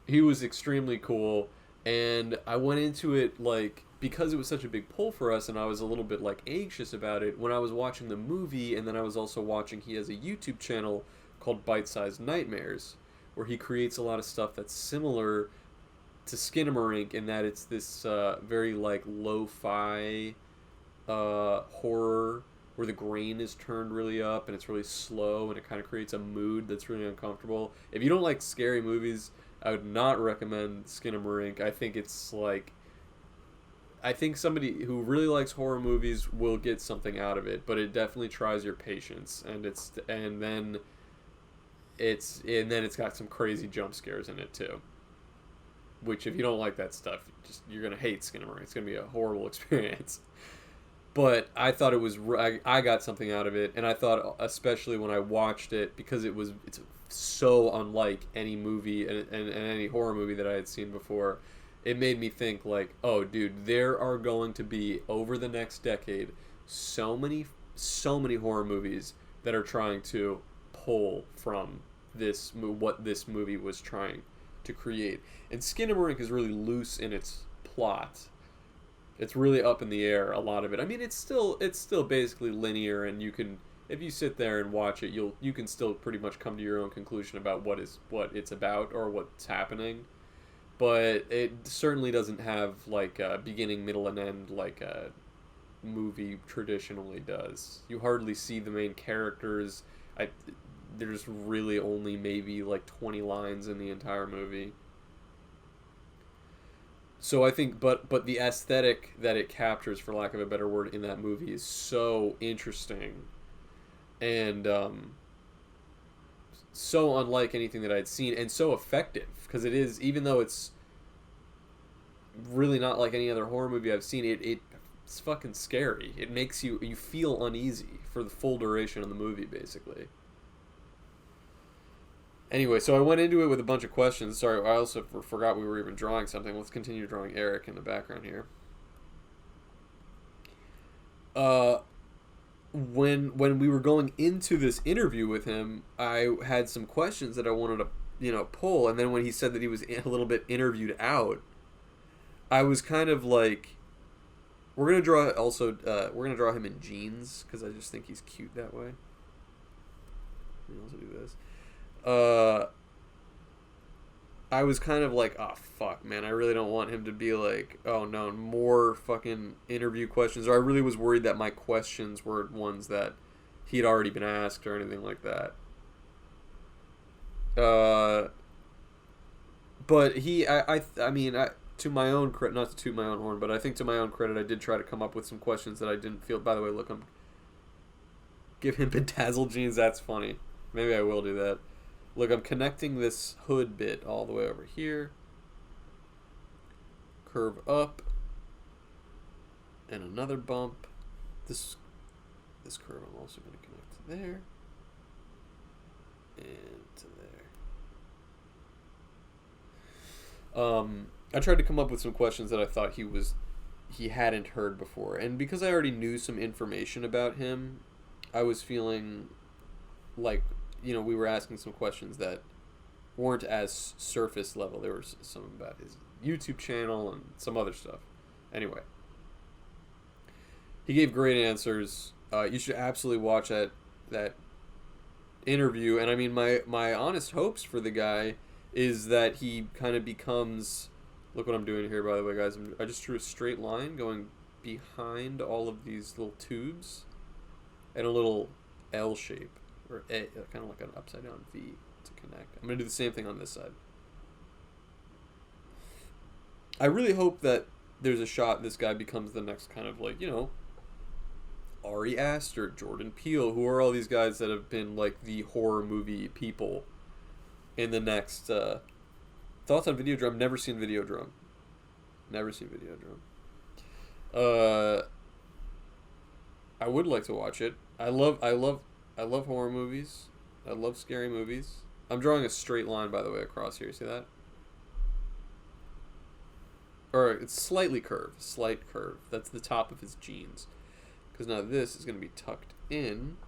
he was extremely cool, and I went into it like, because it was such a big pull for us, and I was a little bit like anxious about it when I was watching the movie, and then I was also watching, he has a YouTube channel called Bite-Sized Nightmares, where he creates a lot of stuff that's similar to Skinamarink in that it's this very like lo-fi horror where the grain is turned really up and it's really slow, and it kind of creates a mood that's really uncomfortable. If you don't like scary movies, I would not recommend Skinamarink. I think somebody who really likes horror movies will get something out of it, but it definitely tries your patience, and then it's got some crazy jump scares in it too. Which, if you don't like that stuff, you're gonna hate Skinamarink. It's gonna be a horrible experience. But I thought it was, I got something out of it, and I thought, especially when I watched it, because it's so unlike any movie and any horror movie that I had seen before. It made me think like, oh, dude, there are going to be, over the next decade, so many horror movies that are trying to pull from what this movie was trying to create. And Skinamarink is really loose in its plot. It's really up in the air, a lot of it. I mean, it's still basically linear, and you can, if you sit there and watch it, you can still pretty much come to your own conclusion about what it's about or what's happening. But it certainly doesn't have like a beginning, middle, and end like a movie traditionally does. You hardly see the main characters. There's really only maybe like 20 lines in the entire movie. So I think, but the aesthetic that it captures, for lack of a better word, in that movie is so interesting, and so unlike anything that I'd seen, and so effective, because it is, even though it's really not like any other horror movie I've seen, it's fucking scary. It makes you feel uneasy for the full duration of the movie, basically. Anyway, so I went into it with a bunch of questions. Sorry, I also forgot we were even drawing something. Let's continue drawing Eric in the background here. When we were going into this interview with him, I had some questions that I wanted to, pull, and then when he said that he was a little bit interviewed out, I was kind of like, we're gonna draw him in jeans because I just think he's cute that way. Let me also do this. I was kind of like, oh fuck, man, I really don't want him to be like, oh no, more fucking interview questions. Or I really was worried that my questions were ones that he'd already been asked or anything like that. But I mean, to my own credit, not to toot my own horn, but I think to my own credit, I did try to come up with some questions that I didn't feel. By the way, look, give him bedazzled jeans. That's funny. Maybe I will do that. Look, I'm connecting this hood bit all the way over here. Curve up. And another bump. This curve I'm also going to connect to there. And to there. I tried to come up with some questions that I thought he hadn't heard before. And because I already knew some information about him, I was feeling like, we were asking some questions that weren't as surface level. There was some about his YouTube channel and some other stuff. Anyway, he gave great answers. You should absolutely watch that interview. And I mean, my honest hopes for the guy is that he kind of becomes, look what I'm doing here, by the way, guys. I just drew a straight line going behind all of these little tubes and a little L shape. or A, kind of like an upside down V to connect. I'm gonna do the same thing on this side. I really hope that there's a shot this guy becomes the next kind of like, Ari Aster, Jordan Peele, who are all these guys that have been like the horror movie people in the next thoughts on Videodrome. Never seen Videodrome. Never seen Videodrome. I would like to watch it. I love horror movies. I love scary movies. I'm drawing a straight line, by the way, across here. See that? Or it's slightly curved. Slight curve. That's the top of his jeans. Because now this is going to be tucked in.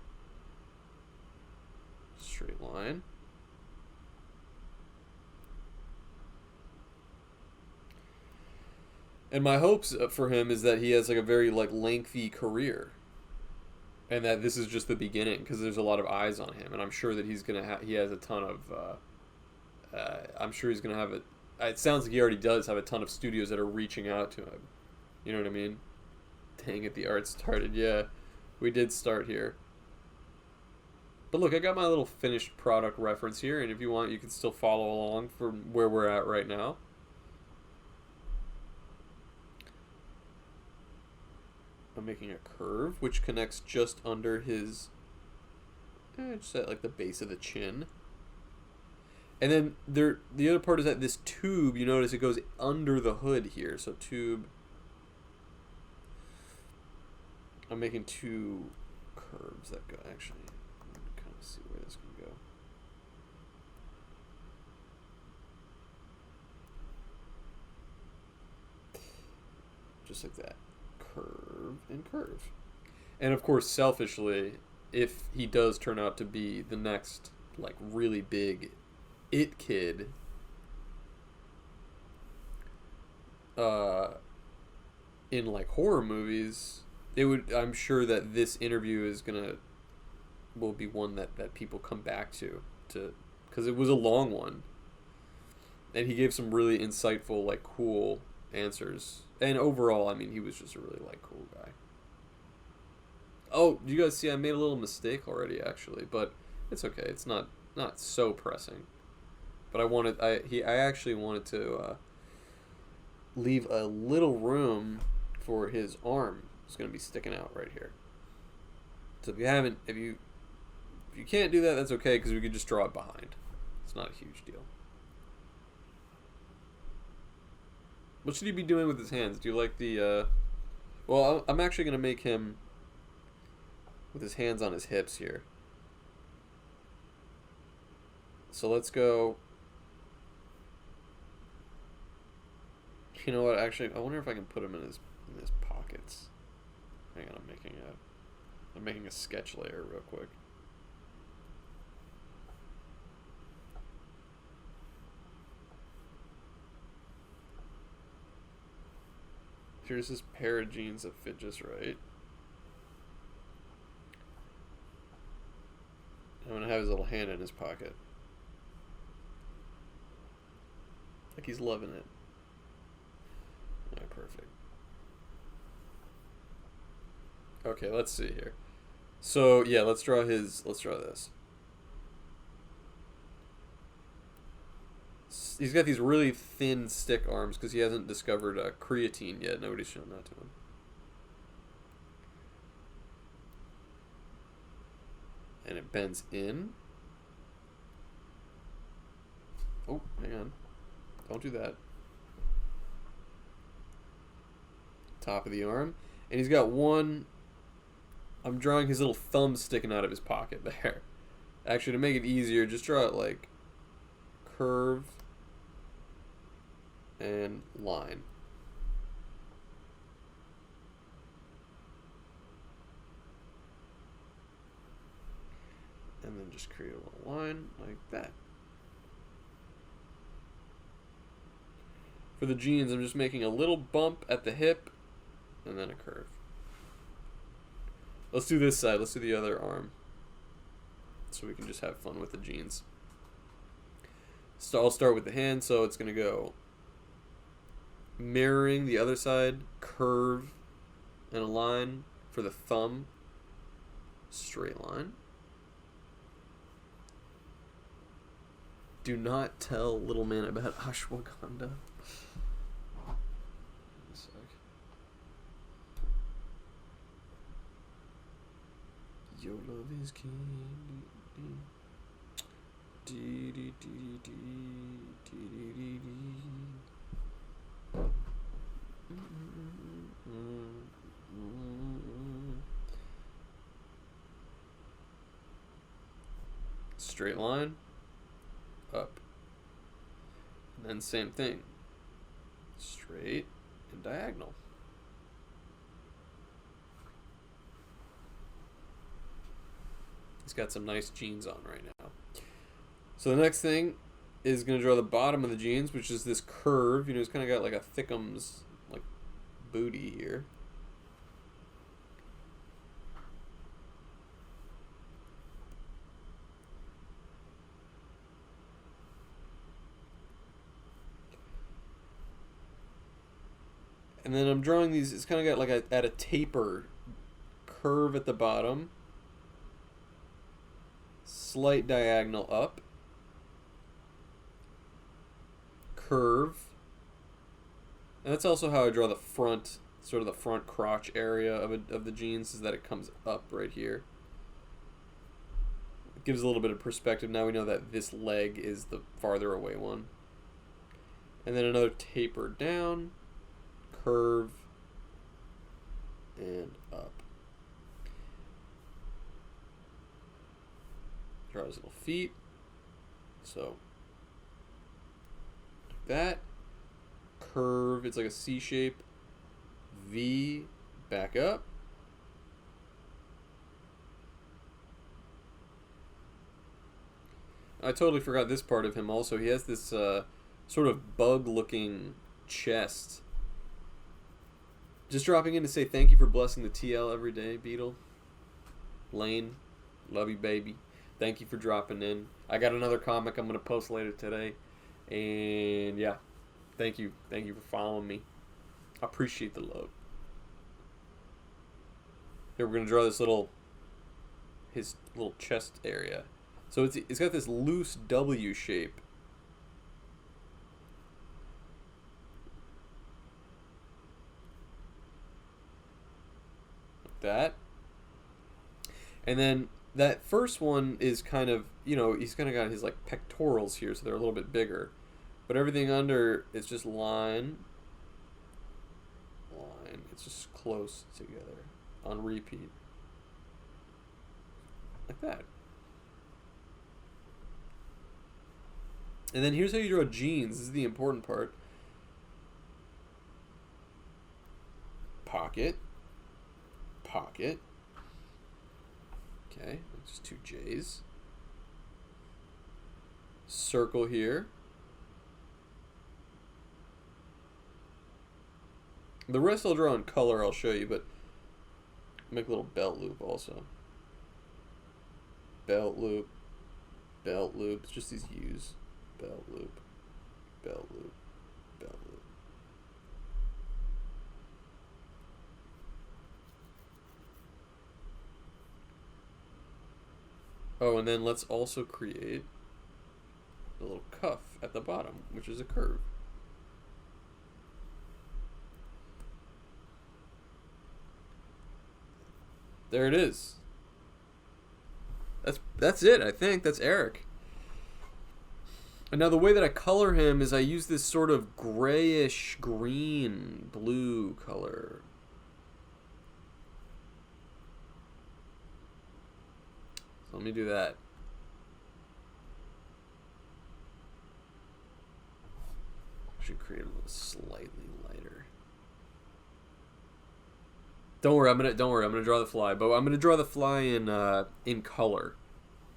Straight line. And my hopes for him is that he has like a very like lengthy career. And that this is just the beginning, because there's a lot of eyes on him, and I'm sure that he's gonna he has a ton of. I'm sure he's gonna have it. It sounds like he already does have a ton of studios that are reaching out to him. You know what I mean? Dang it, the art started. Yeah, we did start here. But look, I got my little finished product reference here, and if you want, you can still follow along from where we're at right now. I'm making a curve which connects just under his, just at like the base of the chin. And then the other part is that this tube, you notice it goes under the hood here. So tube, I'm making two curves that go, actually, I'm gonna kind of see where this can go. Just like that. Curve and curve. And of course, selfishly, if he does turn out to be the next like really big it kid, in like horror movies, I'm sure that this interview will be one that people come back to because it was a long one, and he gave some really insightful, like, cool answers. And overall, I mean, he was just a really, like, cool guy. Oh, you guys see I made a little mistake already, actually, but it's okay. It's not so pressing. But I actually wanted to leave a little room for his arm. It's going to be sticking out right here. So if you can't do that, that's okay, because we could just draw it behind. It's not a huge deal. What should he be doing with his hands? Do you like the, well, I'm actually going to make him with his hands on his hips here. So let's go. You know what? Actually, I wonder if I can put him in his pockets. Hang on, I'm making a sketch layer real quick. Here's his pair of jeans that fit just right. I'm gonna have his little hand in his pocket. Like he's loving it. Alright, perfect. Okay, let's see here. So yeah, let's draw this. He's got these really thin stick arms because he hasn't discovered creatine yet. Nobody's shown that to him. And it bends in. Oh, hang on. Don't do that. Top of the arm. And he's got one. I'm drawing his little thumb sticking out of his pocket there. Actually, to make it easier, just draw it like curve and line. And then just create a little line like that. For the jeans, I'm just making a little bump at the hip and then a curve. Let's do this side. Let's do the other arm. So we can just have fun with the jeans. So I'll start with the hand, so it's going to go mirroring the other side, curve and a line for the thumb, straight line. Do not tell little man about ashwagandha. Your love is king. Dee, dee, dee, dee, dee, dee, dee, dee. Straight line, up, and then same thing, straight and diagonal. He's got some nice jeans on right now. So the next thing is going to draw the bottom of the jeans, which is this curve. You know, he's kind of got like a thickums like booty here. And then I'm drawing these, it's kind of got like at a taper curve at the bottom. Slight diagonal up. Curve. And that's also how I draw the front, sort of the front crotch area of the jeans, is that it comes up right here. It gives a little bit of perspective. Now we know that this leg is the farther away one. And then another taper down. Curve and up. Draw his little feet. So like that. Curve, it's like a C shape. V, back up. I totally forgot this part of him also. He has this sort of bug looking chest. Just dropping in to say thank you for blessing the TL every day, Beetle. Lane, love you, baby. Thank you for dropping in. I got another comic I'm going to post later today. And yeah, thank you. Thank you for following me. I appreciate the love. Here we're going to draw this his little chest area. So it's got this loose W shape. That. And then that first one is kind of, you know, he's kind of got his like pectorals here, so they're a little bit bigger. But everything under is just line. It's just close together on repeat. Like that. And then here's how you draw jeans. This is the important part. Pocket. Pocket. Okay, just two J's. Circle here. The rest I'll draw in color, I'll show you, but make a little belt loop also. Belt loop. Belt loop. It's just these U's. Belt loop. Belt loop. Belt loop. Oh, and then let's also create a little cuff at the bottom, which is a curve. There it is. That's it, I think. That's Eric. And now the way that I color him is I use this sort of grayish green blue color. So let me do that. Should create a little slightly lighter. Don't worry, I'm gonna draw the fly, but I'm gonna draw the fly in color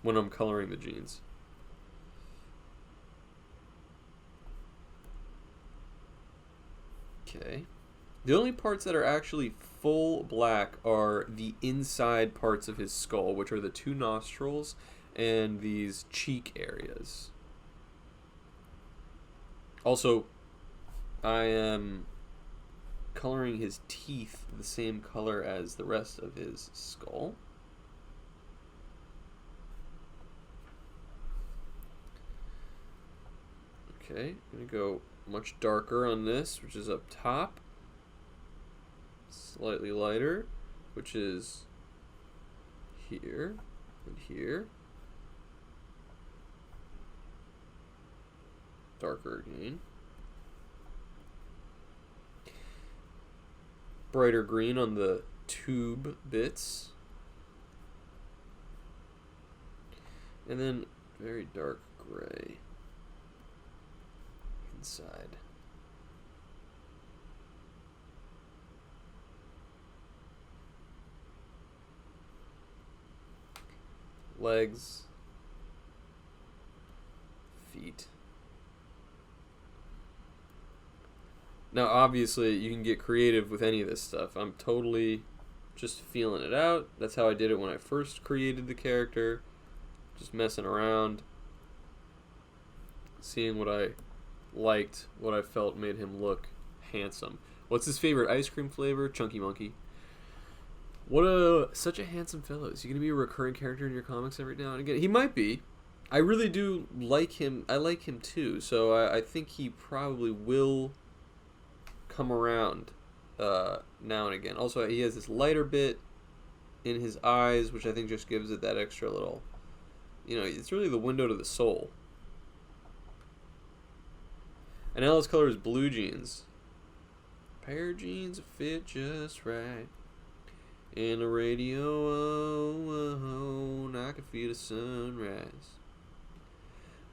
when I'm coloring the jeans. Okay. The only parts that are actually full black are the inside parts of his skull, which are the two nostrils and these cheek areas. Also, I am coloring his teeth the same color as the rest of his skull. Okay, I'm going to go much darker on this, which is up top. Slightly lighter, which is here and here. Darker again. Brighter green on the tube bits. And then very dark gray inside. Legs. Feet. Now, obviously, you can get creative with any of this stuff. I'm totally just feeling it out. That's how I did it when I first created the character. Just messing around. Seeing what I liked, what I felt made him look handsome. What's his favorite ice cream flavor? Chunky Monkey. Such a handsome fellow. Is he going to be a recurring character in your comics every now and again? He might be. I really do like him. I like him too. So I think he probably will come around now and again. Also, he has this lighter bit in his eyes, which I think just gives it that extra little, it's really the window to the soul. And now his color is blue jeans. Pair of jeans that fit just right. In the radio, oh, I can feel the sunrise.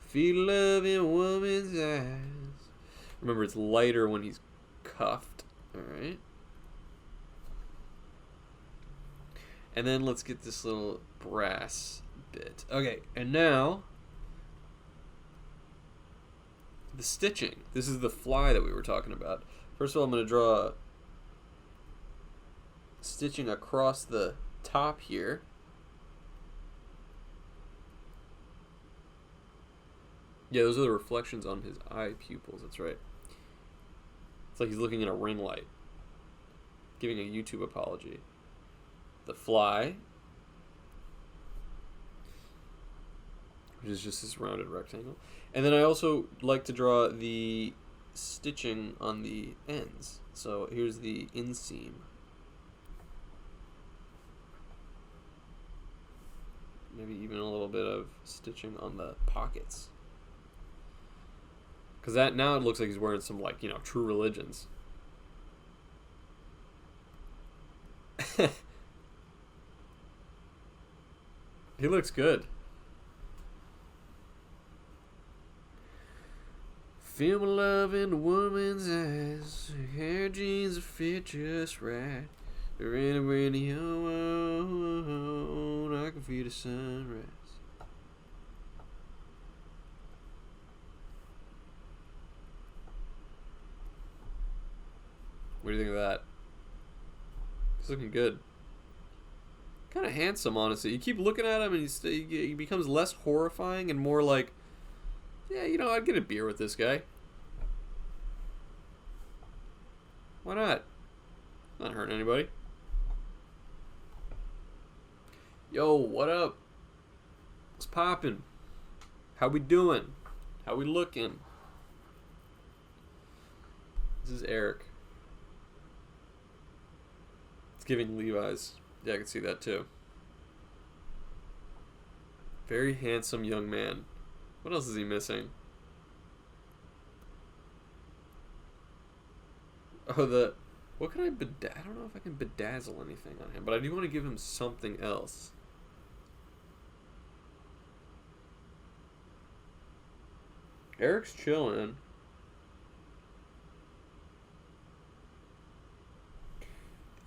Feel love in a woman's eyes. Remember, it's lighter when he's cuffed. Alright. And then let's get this little brass bit. Okay, and now the stitching. This is the fly that we were talking about. First of all, I'm going to draw stitching across the top here. Yeah, those are the reflections on his eye pupils. That's right. It's like he's looking in a ring light, giving a YouTube apology. The fly, which is just this rounded rectangle. And then I also like to draw the stitching on the ends. So here's the inseam. Maybe even a little bit of stitching on the pockets. Because that now it looks like he's wearing some, True Religions. He looks good. Feel my love in a woman's eyes. Hair jeans that fit just right. They're in a radio, I can feel the sunrise. What do you think of that? He's looking good. Kind of handsome, honestly. You keep looking at him and he becomes less horrifying and more like, yeah, I'd get a beer with this guy. Why not? Not hurting anybody. Yo, what up? What's poppin'? How we doing? How we looking? This is Eric. It's giving Levi's. Yeah, I can see that too. Very handsome young man. What else is he missing? Oh, what can I I don't know if I can bedazzle anything on him, but I do want to give him something else. Eric's chilling.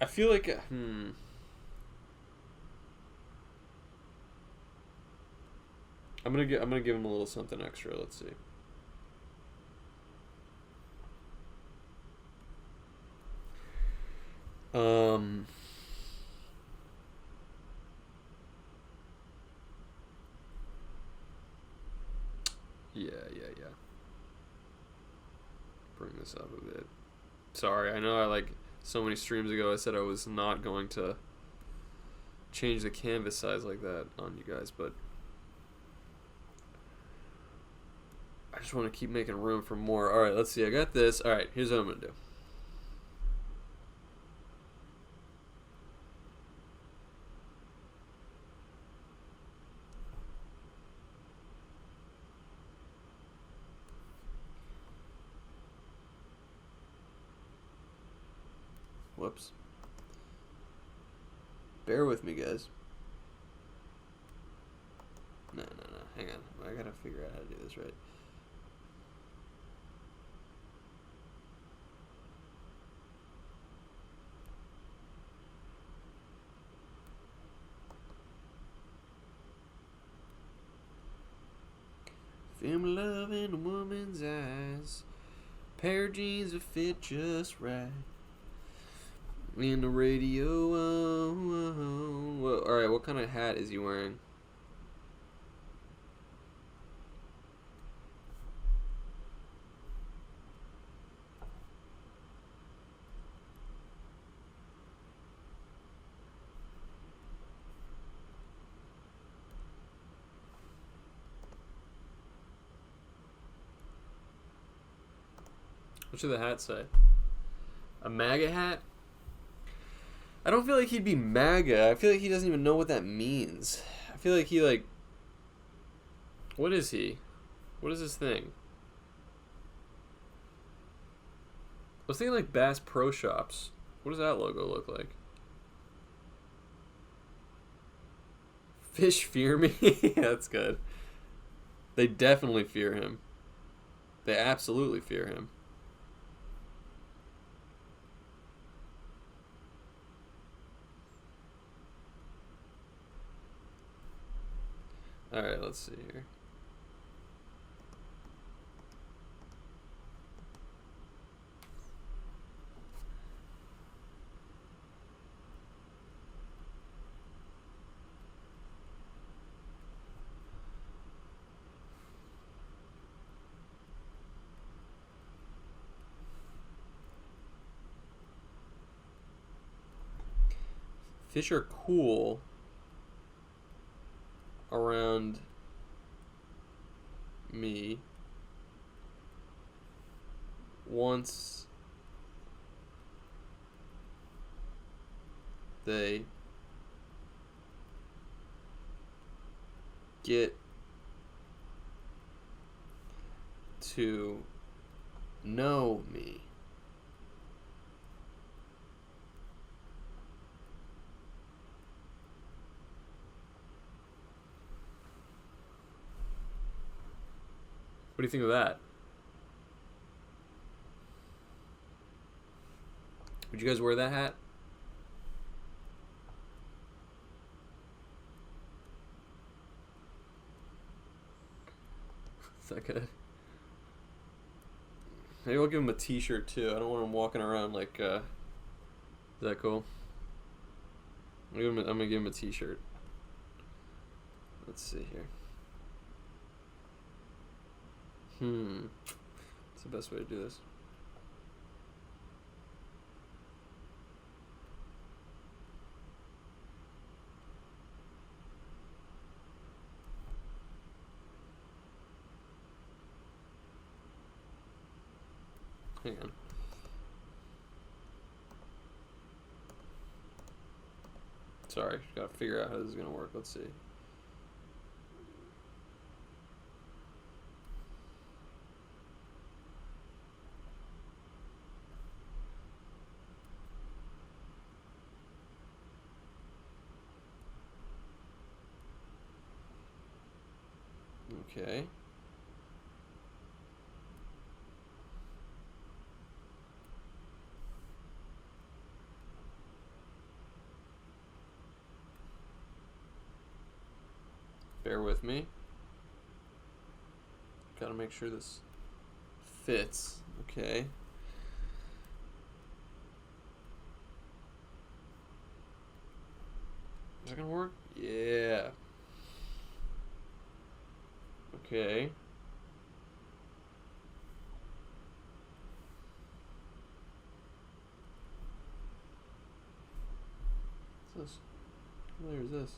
I feel like I'm gonna give him a little something extra. Let's see. Yeah. Bring this up a bit. Sorry, I know so many streams ago I said I was not going to change the canvas size like that on you guys, but I just want to keep making room for more. All right, let's see. I got this. All right, here's what I'm going to do. Whoops. Bear with me, guys. No. Hang on. I gotta figure out how to do this right. Feel love in a woman's eyes. Pair of jeans that fit just right. In the radio. Alright, what kind of hat is he wearing? What should the hat say? A MAGA hat? I don't feel like he'd be MAGA. I feel like he doesn't even know what that means. I feel like he, like... What is he? What is this thing? I was thinking like Bass Pro Shops. What does that logo look like? Fish fear me? That's good. They definitely fear him. They absolutely fear him. Alright, let's see here. Fish are cool around me once they get to know me. What do you think of that? Would you guys wear that hat? Is that good? Maybe I'll give him a t-shirt too. I don't want him walking around like, is that cool? I'm gonna give him a t-shirt. Let's see here. What's the best way to do this? Hang on. Sorry, gotta figure out how this is gonna work. Let's see. Okay. Bear with me. Gotta make sure this fits. Okay. Is that gonna work? Yeah. Okay. What's this? What layer is this?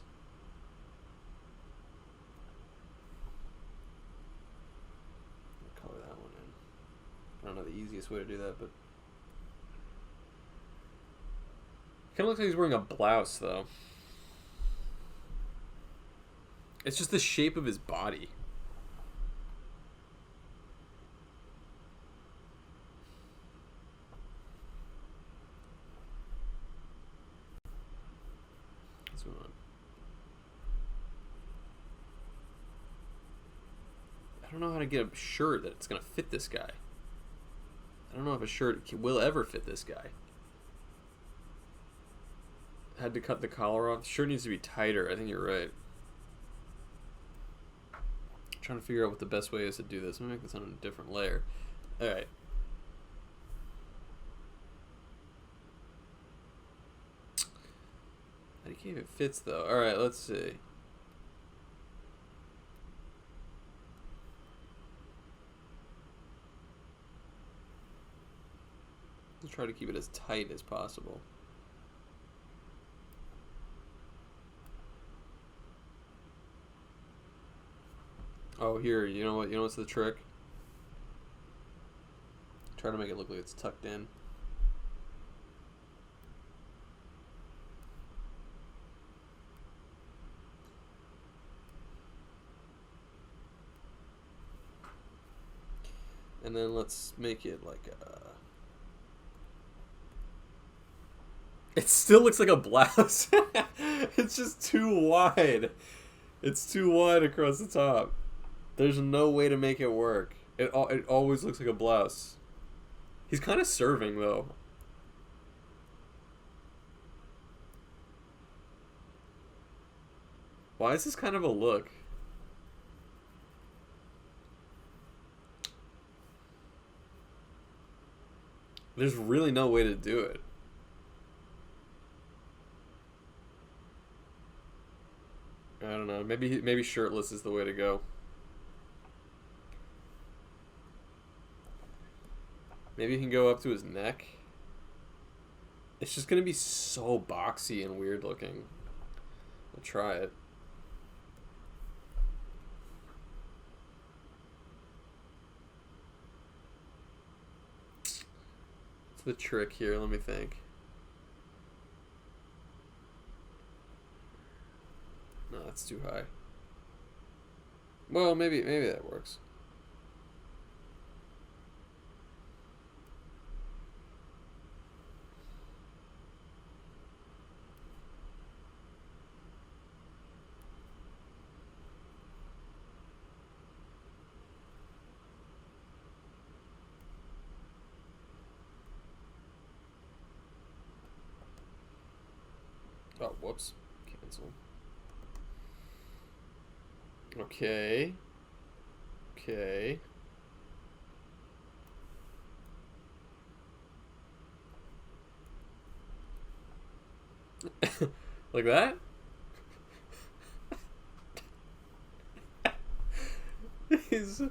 don't know the easiest way to do that, but kind of looks like he's wearing a blouse though. It's just the shape of his body. What's going on? I don't know how to get a shirt that's gonna fit this guy. I don't know if a shirt will ever fit this guy. Had to cut the collar off. The shirt needs to be tighter. I think you're right. I'm trying to figure out what the best way is to do this. I'm gonna make this on a different layer. Alright. I can't even fits though. Alright, let's see. Let's try to keep it as tight as possible. Oh, here, you know what? You know what's the trick? Try to make it look like it's tucked in. And then let's make it like a... It still looks like a blouse. It's just too wide. It's too wide across the top. There's no way to make it work. It always looks like a blouse. He's kind of serving, though. Why is this kind of a look? There's really no way to do it. I don't know. Maybe shirtless is the way to go. Maybe he can go up to his neck. It's just gonna be so boxy and weird looking. I'll try it. What's the trick here? Let me think. No, that's too high. Well, maybe that works. Oh, whoops. Cancel. Okay. Okay. Like that? He's...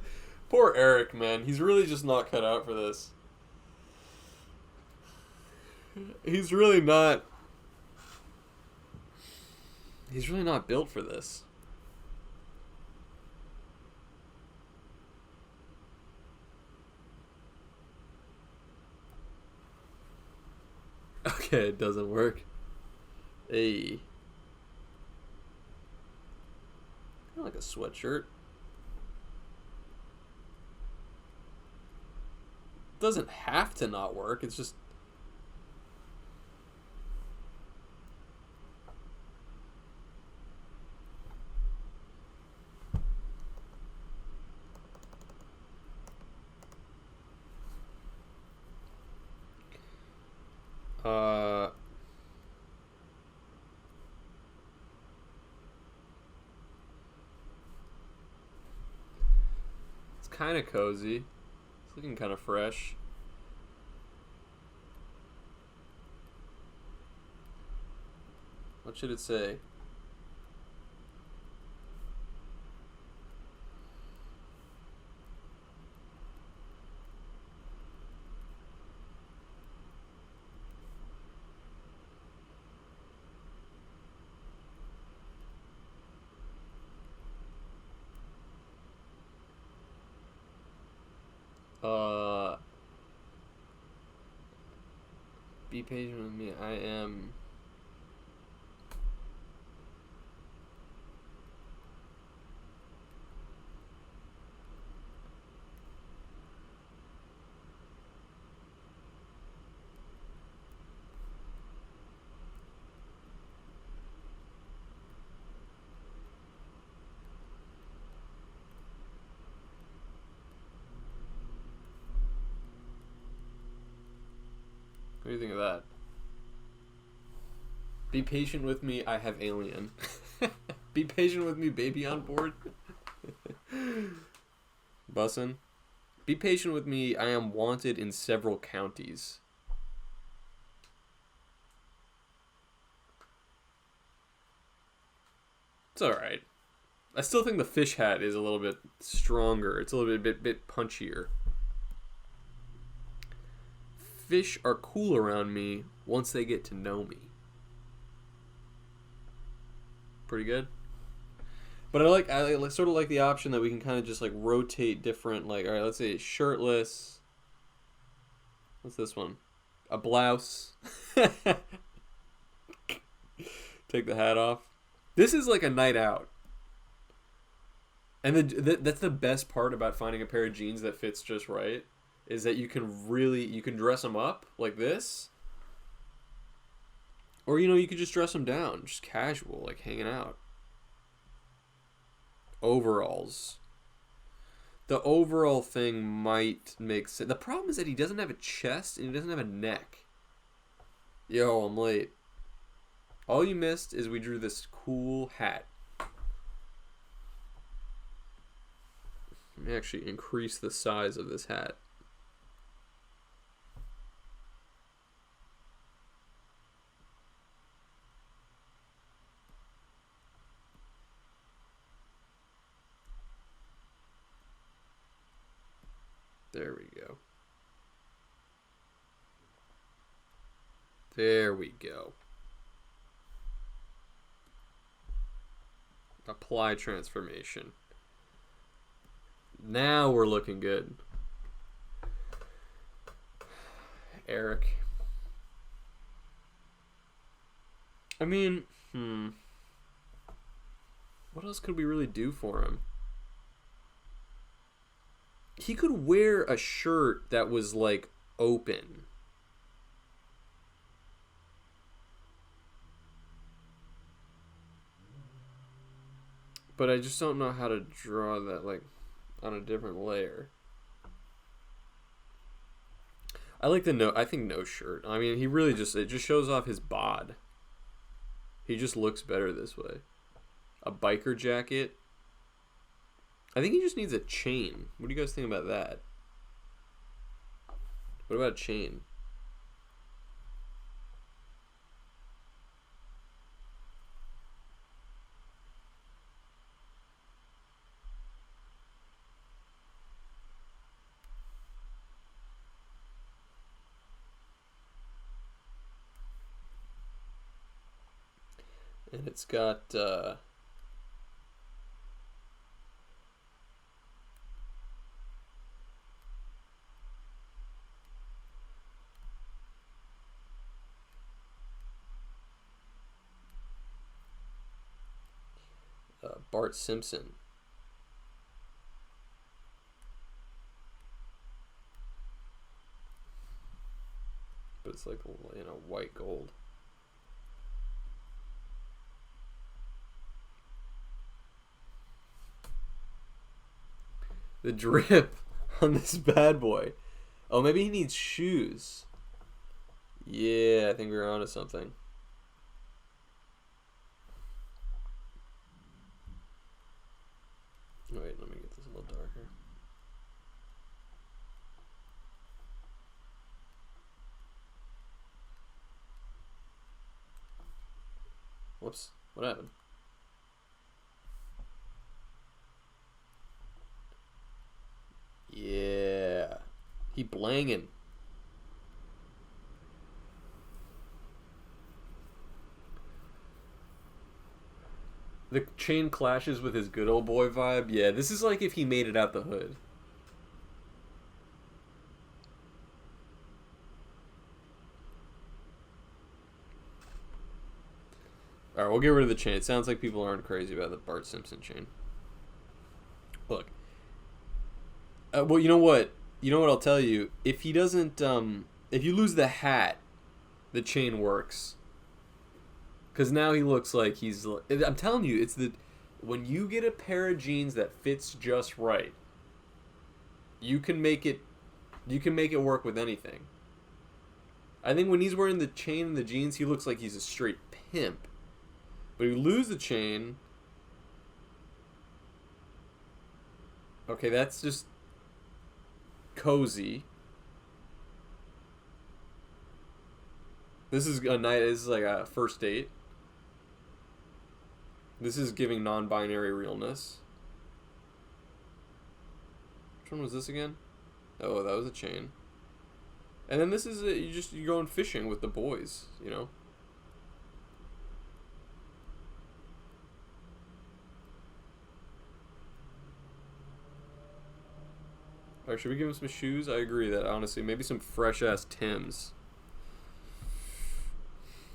Poor Eric, man. He's really just not cut out for this. He's really not... He's really not built for this. Okay, it doesn't work. Hey. Kind of like a sweatshirt. Doesn't have to not work. It's just... It's kind of cozy. It's looking kind of fresh. What should it say? Be patient with me. I am. What do you think of that? Be patient with me, I have alien. Be patient with me, baby on board. Bussin'. Be patient with me, I am wanted in several counties. It's alright. I still think the fish hat is a little bit stronger. It's a little bit punchier. Fish are cool around me once they get to know me. Pretty good. But I sort of like the option that we can kind of just like rotate different, like, all right, let's say shirtless. What's this one? A blouse. Take the hat off. This is like a night out. And that's the best part about finding a pair of jeans that fits just right, is that you can dress them up like this. Or, you could just dress them down, just casual, like hanging out. Overalls. The overall thing might make sense. The problem is that he doesn't have a chest and he doesn't have a neck. Yo, I'm late. All you missed is we drew this cool hat. Let me actually increase the size of this hat. There we go. There we go. Apply transformation. Now we're looking good. Eric. I mean, what else could we really do for him? He could wear a shirt that was like open. But I just don't know how to draw that like on a different layer. I like I think no shirt. I mean, it just shows off his bod. He just looks better this way. A biker jacket. I think he just needs a chain. What do you guys think about that? What about a chain? And it's got Bart Simpson. But it's like, white gold. The drip on this bad boy. Oh, maybe he needs shoes. Yeah, I think we're onto something. Wait, let me get this a little darker. Whoops, what happened? Yeah, he blangin'. The chain clashes with his good old boy vibe. Yeah, this is like if he made it out the hood. All right, we'll get rid of the chain. It sounds like people aren't crazy about the Bart Simpson chain. Look. Well, you know what? You know what I'll tell you? If he doesn't, if you lose the hat, the chain works. Because now he looks like he's. I'm telling you, it's the. When you get a pair of jeans that fits just right, you can make it. You can make it work with anything. I think when he's wearing the chain and the jeans, he looks like he's a straight pimp. But you lose the chain. Okay, that's just cozy. This is a night. This is like a first date. This is giving non-binary realness. Which one was this again? Oh, that was a chain. And then this is you're going fishing with the boys, you know. Alright, should we give him some shoes? I agree that honestly, maybe some fresh ass Timbs.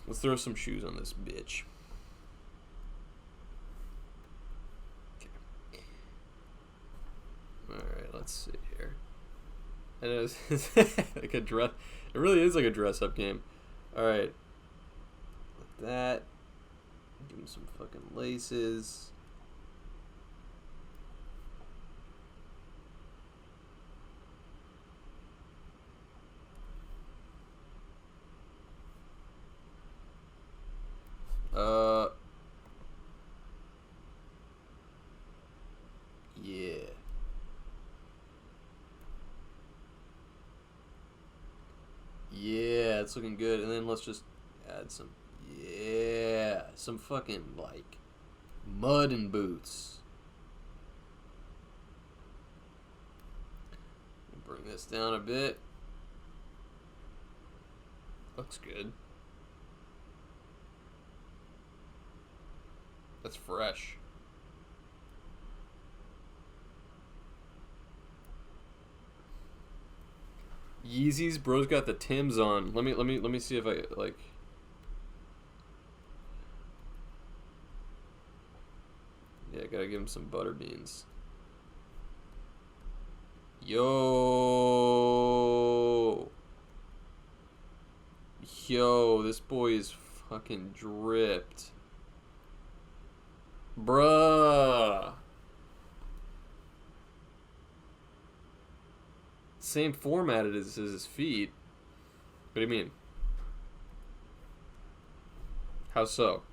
Let's throw some shoes on this bitch. Okay. Alright, let's see here. And it's like a dress. It really is like a dress-up game. Alright. Like that. Give him some fucking laces. Yeah. Yeah, it's looking good. And then let's just add some, yeah, some fucking, like, mud and boots. Bring this down a bit. Looks good. That's fresh. Yeezys, bro's got the Timbs on. Let me see if I like. Yeah, gotta give him some butter beans. Yo, this boy is fucking dripped, bruh. Same formatted as his feet. What do you mean? How so?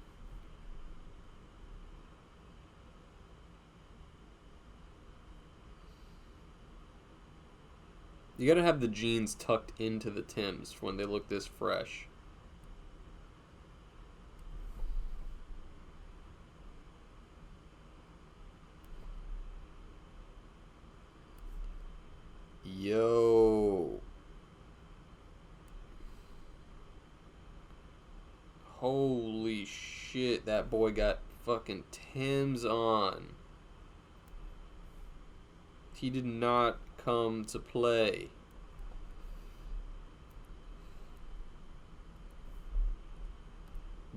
You gotta have the jeans tucked into the Timbs when they look this fresh. Yo. Holy shit, that boy got fucking Timbs on. He did not come to play.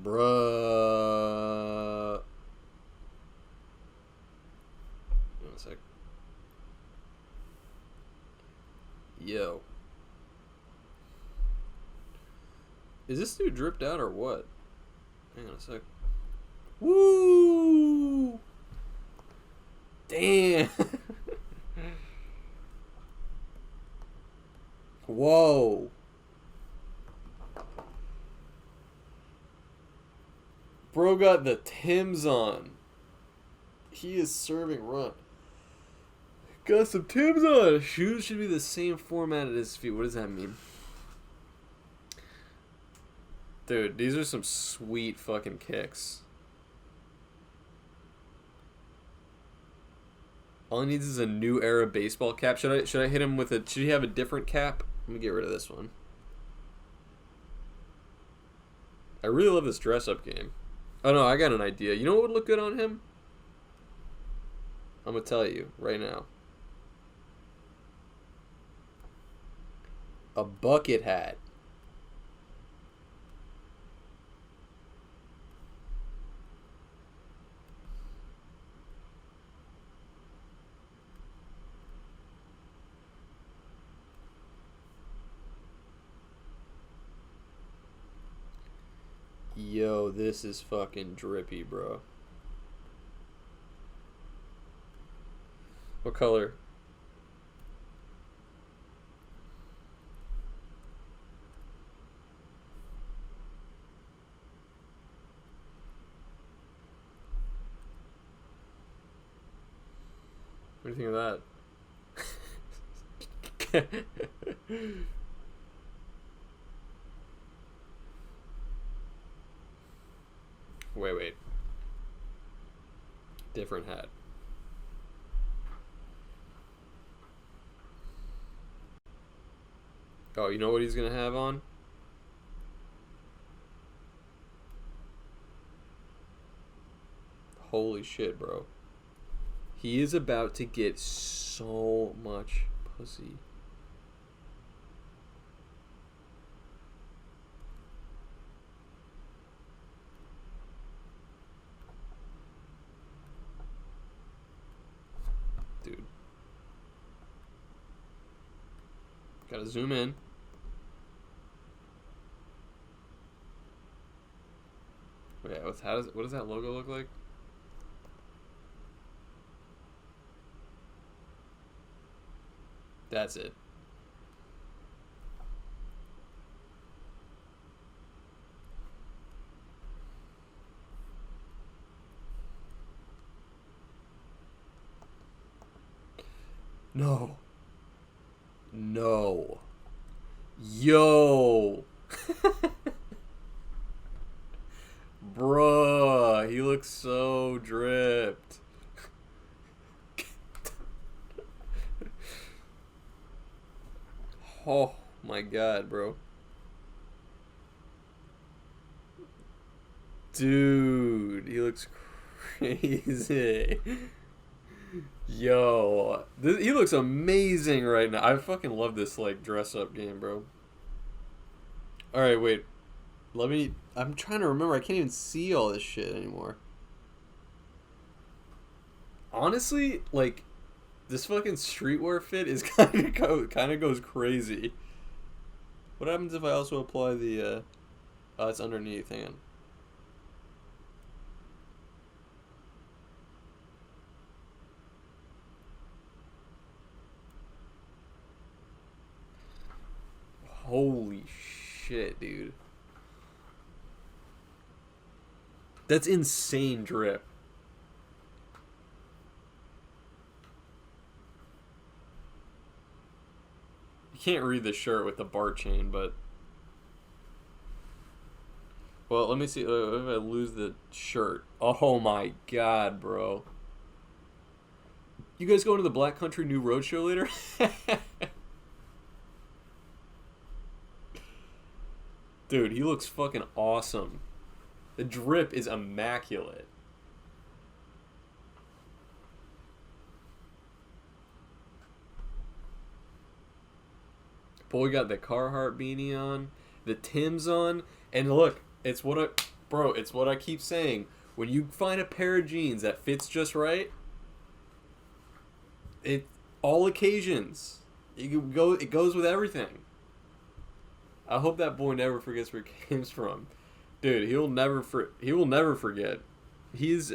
Bruh. One sec. Yo. Is this dude dripped out or what? Hang on a sec. Woo! Damn. Whoa. Bro got the Timbs on. He is serving run. Got some Timbs on. Shoes should be the same format as his feet. What does that mean? Dude, these are some sweet fucking kicks. All he needs is a new era baseball cap. Should I hit him with a... Should he have a different cap? Let me get rid of this one. I really love this dress-up game. Oh no, I got an idea. You know what would look good on him? I'm gonna tell you right now. A bucket hat. Yo, this is fucking drippy, bro. What color? What do you think of that? Wait. Different hat. Oh, you know what he's gonna have on? Holy shit, bro. He is about to get so much pussy. Dude. Gotta zoom in. Wait, what does that logo look like? That's it. No. No. Yo. Bruh, he looks so dripped. Oh my god, bro. Dude, he looks crazy. Yo, he looks amazing right now. I fucking love this like dress up game, bro. All right, wait. I'm trying to remember. I can't even see all this shit anymore. Honestly, like this fucking streetwear fit is kind of goes crazy. What happens if I also apply the oh, it's underneath. Hang on. Holy shit, dude. That's insane drip. You can't read the shirt with the bar chain, but... Well, let me see if I lose the shirt. Oh my god, bro. You guys going to the Black Country New Roadshow later? Dude, he looks fucking awesome. The drip is immaculate. Boy got the Carhartt beanie on, the Tim's on, and look, it's what I keep saying. When you find a pair of jeans that fits just right, it all occasions. It goes with everything. I hope that boy never forgets where he came from. Dude, he will never forget. He's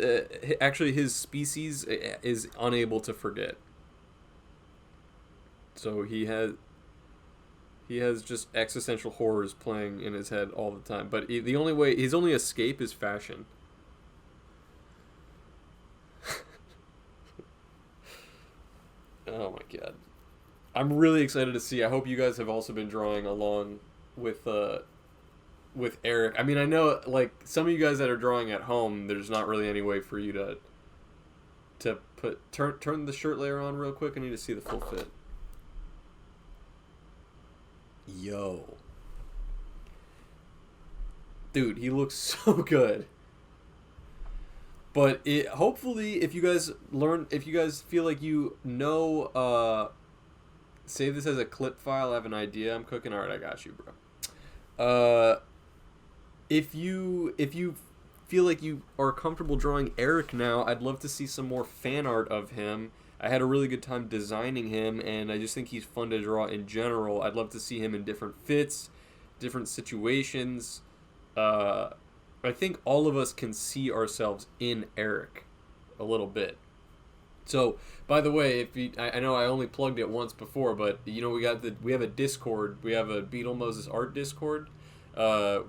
actually his species is unable to forget. So he has just existential horrors playing in his head all the time. But the only way his only escape is fashion. Oh my god. I'm really excited to see. I hope you guys have also been drawing along with Eric. I mean, I know like some of you guys that are drawing at home, there's not really any way for you to turn the shirt layer on real quick. I need to see the full fit. Yo. Dude, he looks so good. But hopefully if you guys feel like you know save this as a clip file, I have an idea I'm cooking. All right, I got you, bro. If you feel like you are comfortable drawing Eric now, I'd love to see some more fan art of him. I had a really good time designing him, and I just think he's fun to draw in general. I'd love to see him in different fits, different situations. I think all of us can see ourselves in Eric a little bit. So, by the way, if you, I know I only plugged it once before, but we have a Discord. We have a Beetle Moses art Discord,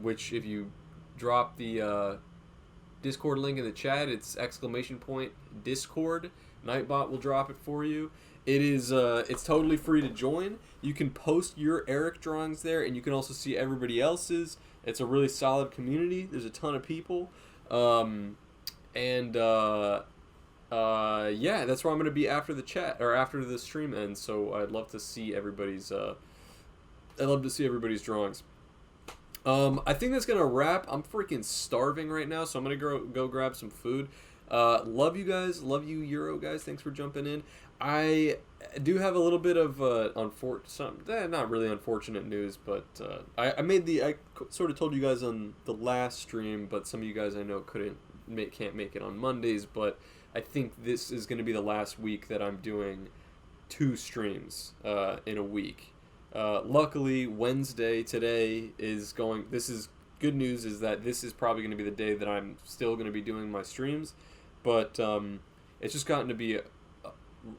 which if you drop the Discord link in the chat, it's ! Discord. Nightbot will drop it for you. It's totally free to join. You can post your Eric drawings there, and you can also see everybody else's. It's a really solid community. There's a ton of people, and yeah, that's where I'm gonna be after the chat or after the stream ends. So I'd love to see everybody's. I'd love to see everybody's drawings. I think that's gonna wrap. I'm freaking starving right now, so I'm gonna go grab some food. Love you guys. Love you, Euro guys. Thanks for jumping in. I do have a little bit of not really unfortunate news, but I sort of told you guys on the last stream, but some of you guys I know can't make it on Mondays, but I think this is going to be the last week that I'm doing 2 streams in a week. Luckily, Wednesday today is going. This is good news. Is that this is probably going to be the day that I'm still going to be doing my streams, but it's just gotten to be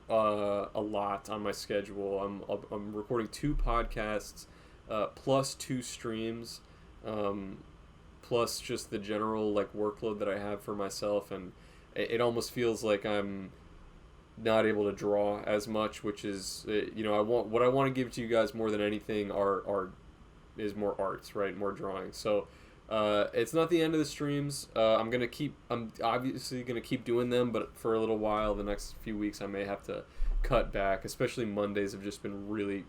a lot on my schedule. I'm recording 2 podcasts, plus 2 streams, plus just the general like workload that I have for myself, and it almost feels like I'm not able to draw as much, which is what I want to give to you guys more than anything is more arts, right? More drawing. So it's not the end of the streams. I'm obviously gonna keep doing them, but for a little while, the next few weeks, I may have to cut back. Especially Mondays have just been really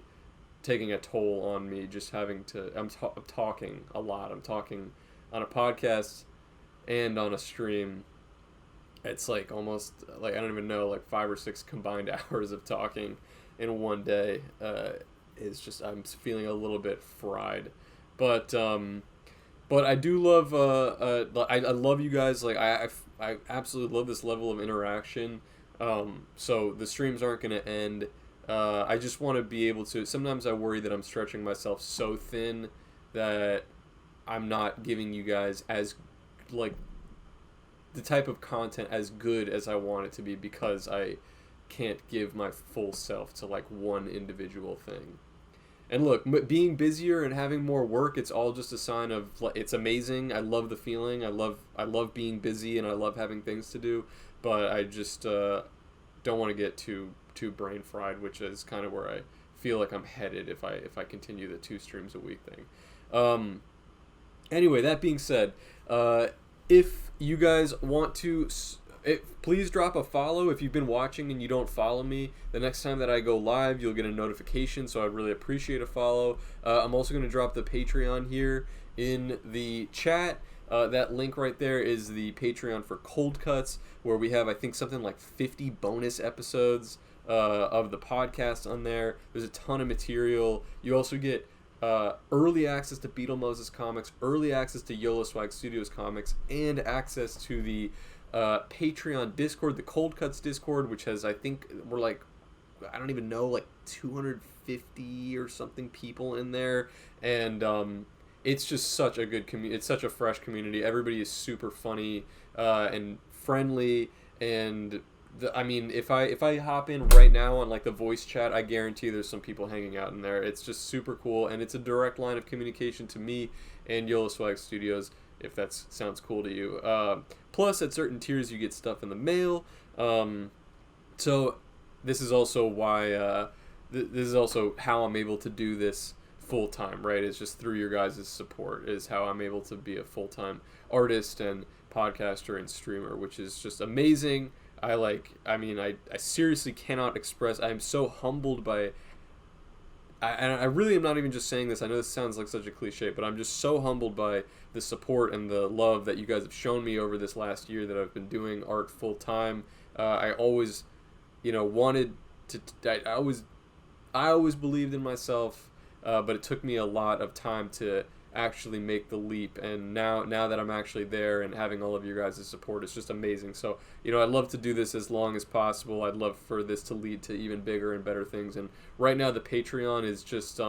taking a toll on me. Just having to, I'm talking a lot. I'm talking on a podcast and on a stream. It's like almost like I don't even know, like 5 or 6 combined hours of talking in one day. Is just I'm feeling a little bit fried, but I do love I love you guys. Like I absolutely love this level of interaction. So the streams aren't gonna end. I just want to be able to. Sometimes I worry that I'm stretching myself so thin that I'm not giving you guys as like the type of content as good as I want it to be, because I can't give my full self to like one individual thing. And look, being busier and having more work, it's all just a sign of, it's amazing. I love the feeling. I love being busy, and I love having things to do, but I just don't want to get too brain fried, which is kind of where I feel like I'm headed if I continue the 2 streams a week thing. Anyway, that being said, if you guys want to, please drop a follow. If you've been watching and you don't follow me, the next time that I go live, you'll get a notification, so I'd really appreciate a follow. I'm also going to drop the Patreon here in the chat. That link right there is the Patreon for Cold Cuts, where we have, I think, something like 50 bonus episodes of the podcast on there. There's a ton of material. You also get early access to Beetle Moses comics, early access to YOLO Swag Studios comics, and access to the Patreon Discord, the Cold Cuts Discord, which has, I think, we're like, I don't even know, like 250 or something people in there, and it's just such a good community. It's such a fresh community. Everybody is super funny and friendly, and I mean, if I hop in right now on like the voice chat, I guarantee there's some people hanging out in there. It's just super cool, and it's a direct line of communication to me and YOLO Swag Studios, if that sounds cool to you. Plus, at certain tiers, you get stuff in the mail. So this is also why this is also how I'm able to do this full time, right? It's just through your guys' support is how I'm able to be a full time artist and podcaster and streamer, which is just amazing. I seriously cannot express. I am so humbled by. I really am not even just saying this. I know this sounds like such a cliche, but I'm just so humbled by the support and the love that you guys have shown me over this last year that I've been doing art full time. I always, wanted to. I always believed in myself, but it took me a lot of time to actually make the leap, and now that I'm actually there and having all of your guys' support, it's just amazing. So I'd love to do this as long as possible. I'd love for this to lead to even bigger and better things, and right now the Patreon is just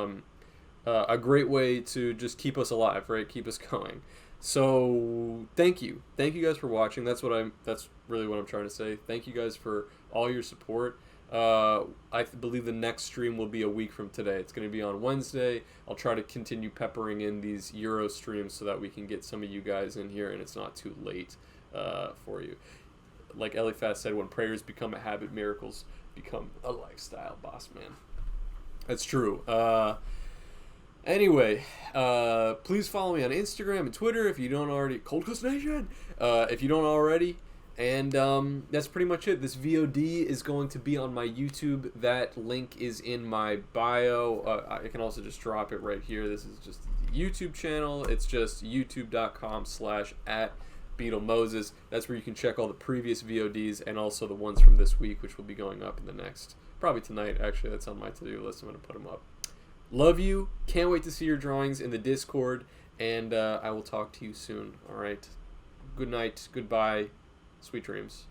a great way to just keep us alive, right? Keep us going. So thank you guys for watching. That's really what I'm trying to say. Thank you guys for all your support. Believe the next stream will be a week from today. It's going to be on Wednesday. I'll try to continue peppering in these Euro streams so that we can get some of you guys in here and it's not too late for you. Like Eliphaz said, when prayers become a habit, miracles become a lifestyle, boss man. That's true. Anyway, please follow me on Instagram and Twitter if you don't already. Cold Coast Nation! If you don't already. And that's pretty much it. This VOD is going to be on my YouTube. That link is in my bio. I can also just drop it right here. This is just the YouTube channel. It's just youtube.com/@BeetleMoses. That's where you can check all the previous VODs and also the ones from this week, which will be going up in the next, probably tonight, actually. That's on my to-do list. I'm going to put them up. Love you. Can't wait to see your drawings in the Discord. And I will talk to you soon. All right. Good night. Goodbye. Sweet dreams.